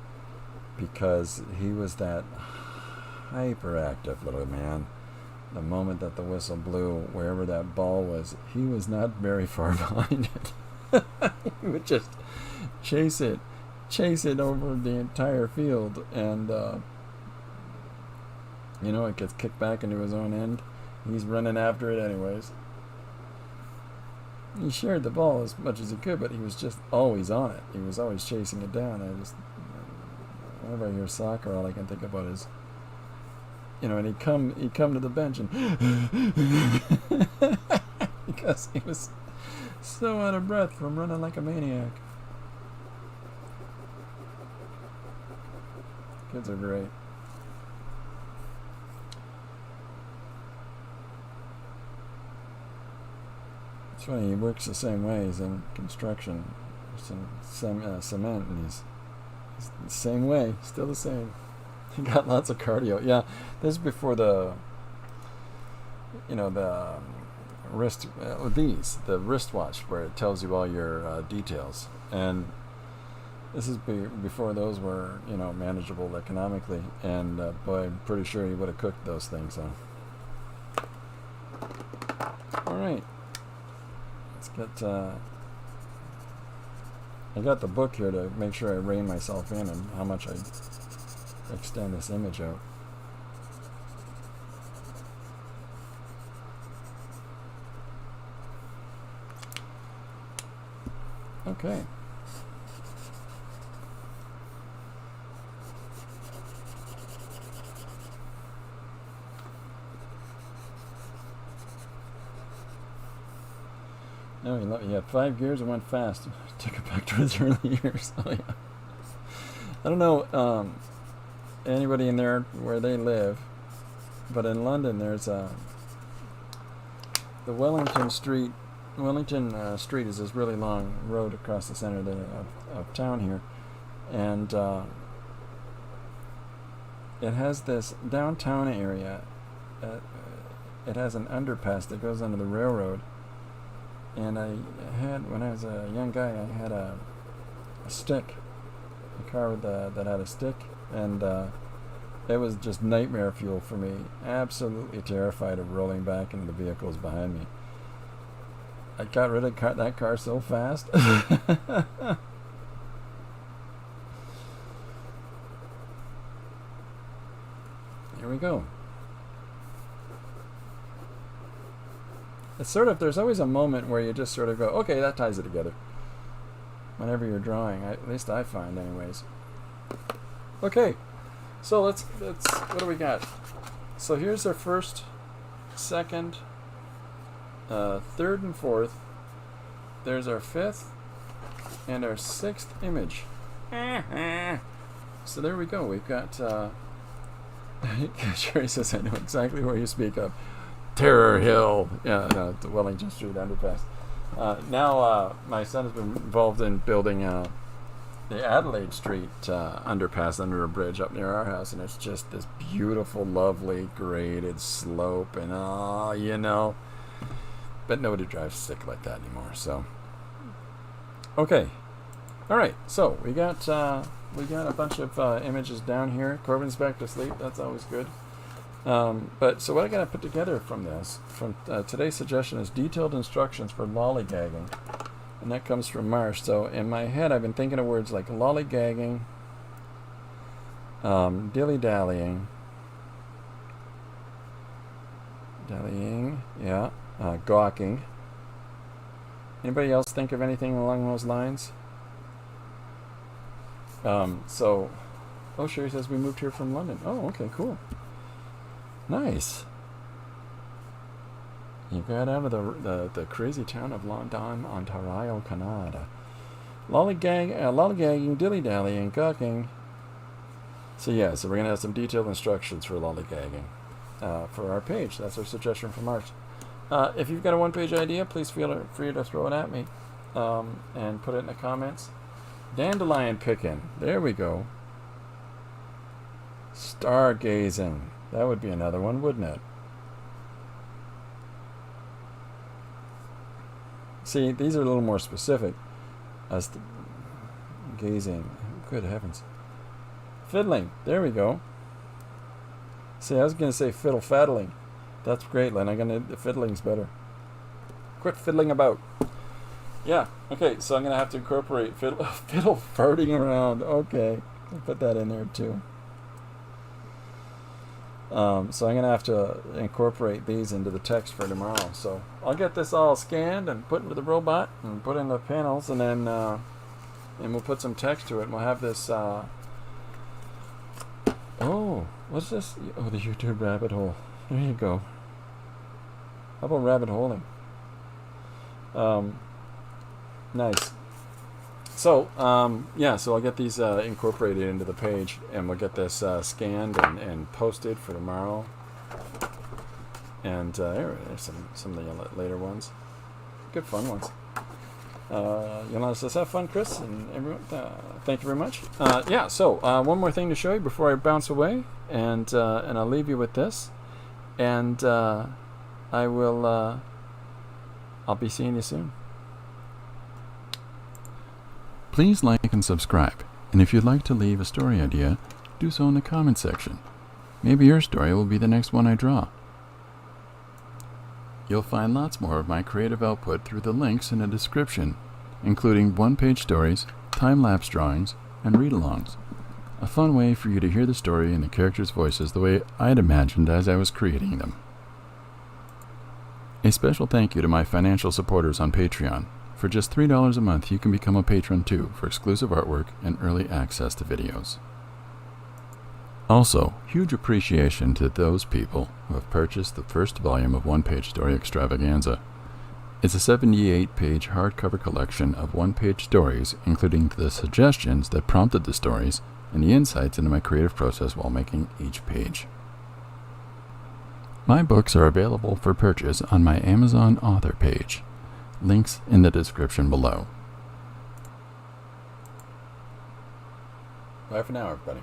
because he was that hyperactive little man. The moment that the whistle blew, wherever that ball was, he was not very far behind it. He would just chase it over the entire field, and it gets kicked back into his own end. He's running after it anyways. He shared the ball as much as he could, but he was just always on it. He was always chasing it down. Whenever I hear soccer, all I can think about is, and he'd come to the bench and because he was so out of breath from running like a maniac. Kids are great. It's funny, he works the same way. He's in construction, he's in cement, and he's the same way, still the same. He got lots of cardio. Yeah, this is before the wrist, the wristwatch where it tells you all your details, and this is before those were manageable economically, and boy, I'm pretty sure he would have cooked those things. So, all right, let's get. I got the book here to make sure I rein myself in and how much I extend this image out. Okay. No, he had 5 gears and went fast. Took it back to his early years. Oh, yeah. I don't know anybody in there where they live, but in London there's the Wellington Street. Wellington Street is this really long road across the center of town here, and it has this downtown area. It has an underpass that goes under the railroad. And when I was a young guy, I had a stick, a car that had a stick, and it was just nightmare fuel for me. Absolutely terrified of rolling back into the vehicles behind me. I got rid of that car so fast. go. It's sort of, there's always a moment where you just sort of go, okay, that ties it together. Whenever you're drawing, at least I find anyways. Okay, so let's what do we got? So here's our first, second, third and fourth. There's our fifth and our sixth image. So there we go. We've got, Sherry says, I know exactly where you speak of. Terror Hill. Yeah, no, the Wellington Street underpass. Now my son has been involved in building the Adelaide Street underpass under a bridge up near our house, and it's just this beautiful, lovely, graded slope, and you know, but nobody drives sick like that anymore. So, okay, all right. So we got a bunch of images down here. Corbin's back to sleep. That's always good. But so what I got to put together from this, from today's suggestion, is detailed instructions for lollygagging, and that comes from Marsh. So in my head, I've been thinking of words like lollygagging, dilly-dallying, yeah, gawking. Anybody else think of anything along those lines? So, Sherry says we moved here from London. Oh, okay, cool. Nice. You got out of the crazy town of London, Ontario, Canada. Lollygagging, dilly-dallying, gawking. So yeah, so we're going to have some detailed instructions for lollygagging for our page. That's our suggestion from March. If you've got a one-page idea, please feel free to throw it at me and put it in the comments. Dandelion picking. There we go. Stargazing. That would be another one, wouldn't it? See, these are a little more specific. As the gazing. Good heavens. Fiddling. There we go. See, I was going to say fiddle-faddling. That's great, Len. The fiddling's better. Quit fiddling about. Yeah. Okay, so I'm going to have to incorporate fiddle farting around. Okay. I'll put that in there, too. So I'm going to have to incorporate these into the text for tomorrow. So I'll get this all scanned and put into the robot and put in the panels, and then and we'll put some text to it. And we'll have this. Oh, what's this? Oh, the YouTube rabbit hole. There you go. How about rabbit holing? Nice. So, yeah, so I'll get these incorporated into the page, and we'll get this scanned and posted for tomorrow. And there's some of the later ones. Good fun ones. Yolanda says, have fun, Chris, and everyone. Thank you very much. Yeah, so one more thing to show you before I bounce away, and I'll leave you with this. And I will, I'll be seeing you soon. Please like and subscribe, and if you'd like to leave a story idea, do so in the comment section. Maybe your story will be the next one I draw. You'll find lots more of my creative output through the links in the description, including one-page stories, time-lapse drawings, and read-alongs. A fun way for you to hear the story and the characters' voices the way I'd imagined as I was creating them. A special thank you to my financial supporters on Patreon. For just $3 a month, you can become a patron too, for exclusive artwork and early access to videos. Also, huge appreciation to those people who have purchased the first volume of One Page Story Extravaganza. It's a 78-page hardcover collection of one-page stories, including the suggestions that prompted the stories and the insights into my creative process while making each page. My books are available for purchase on my Amazon author page. Links in the description below. Bye for now, everybody.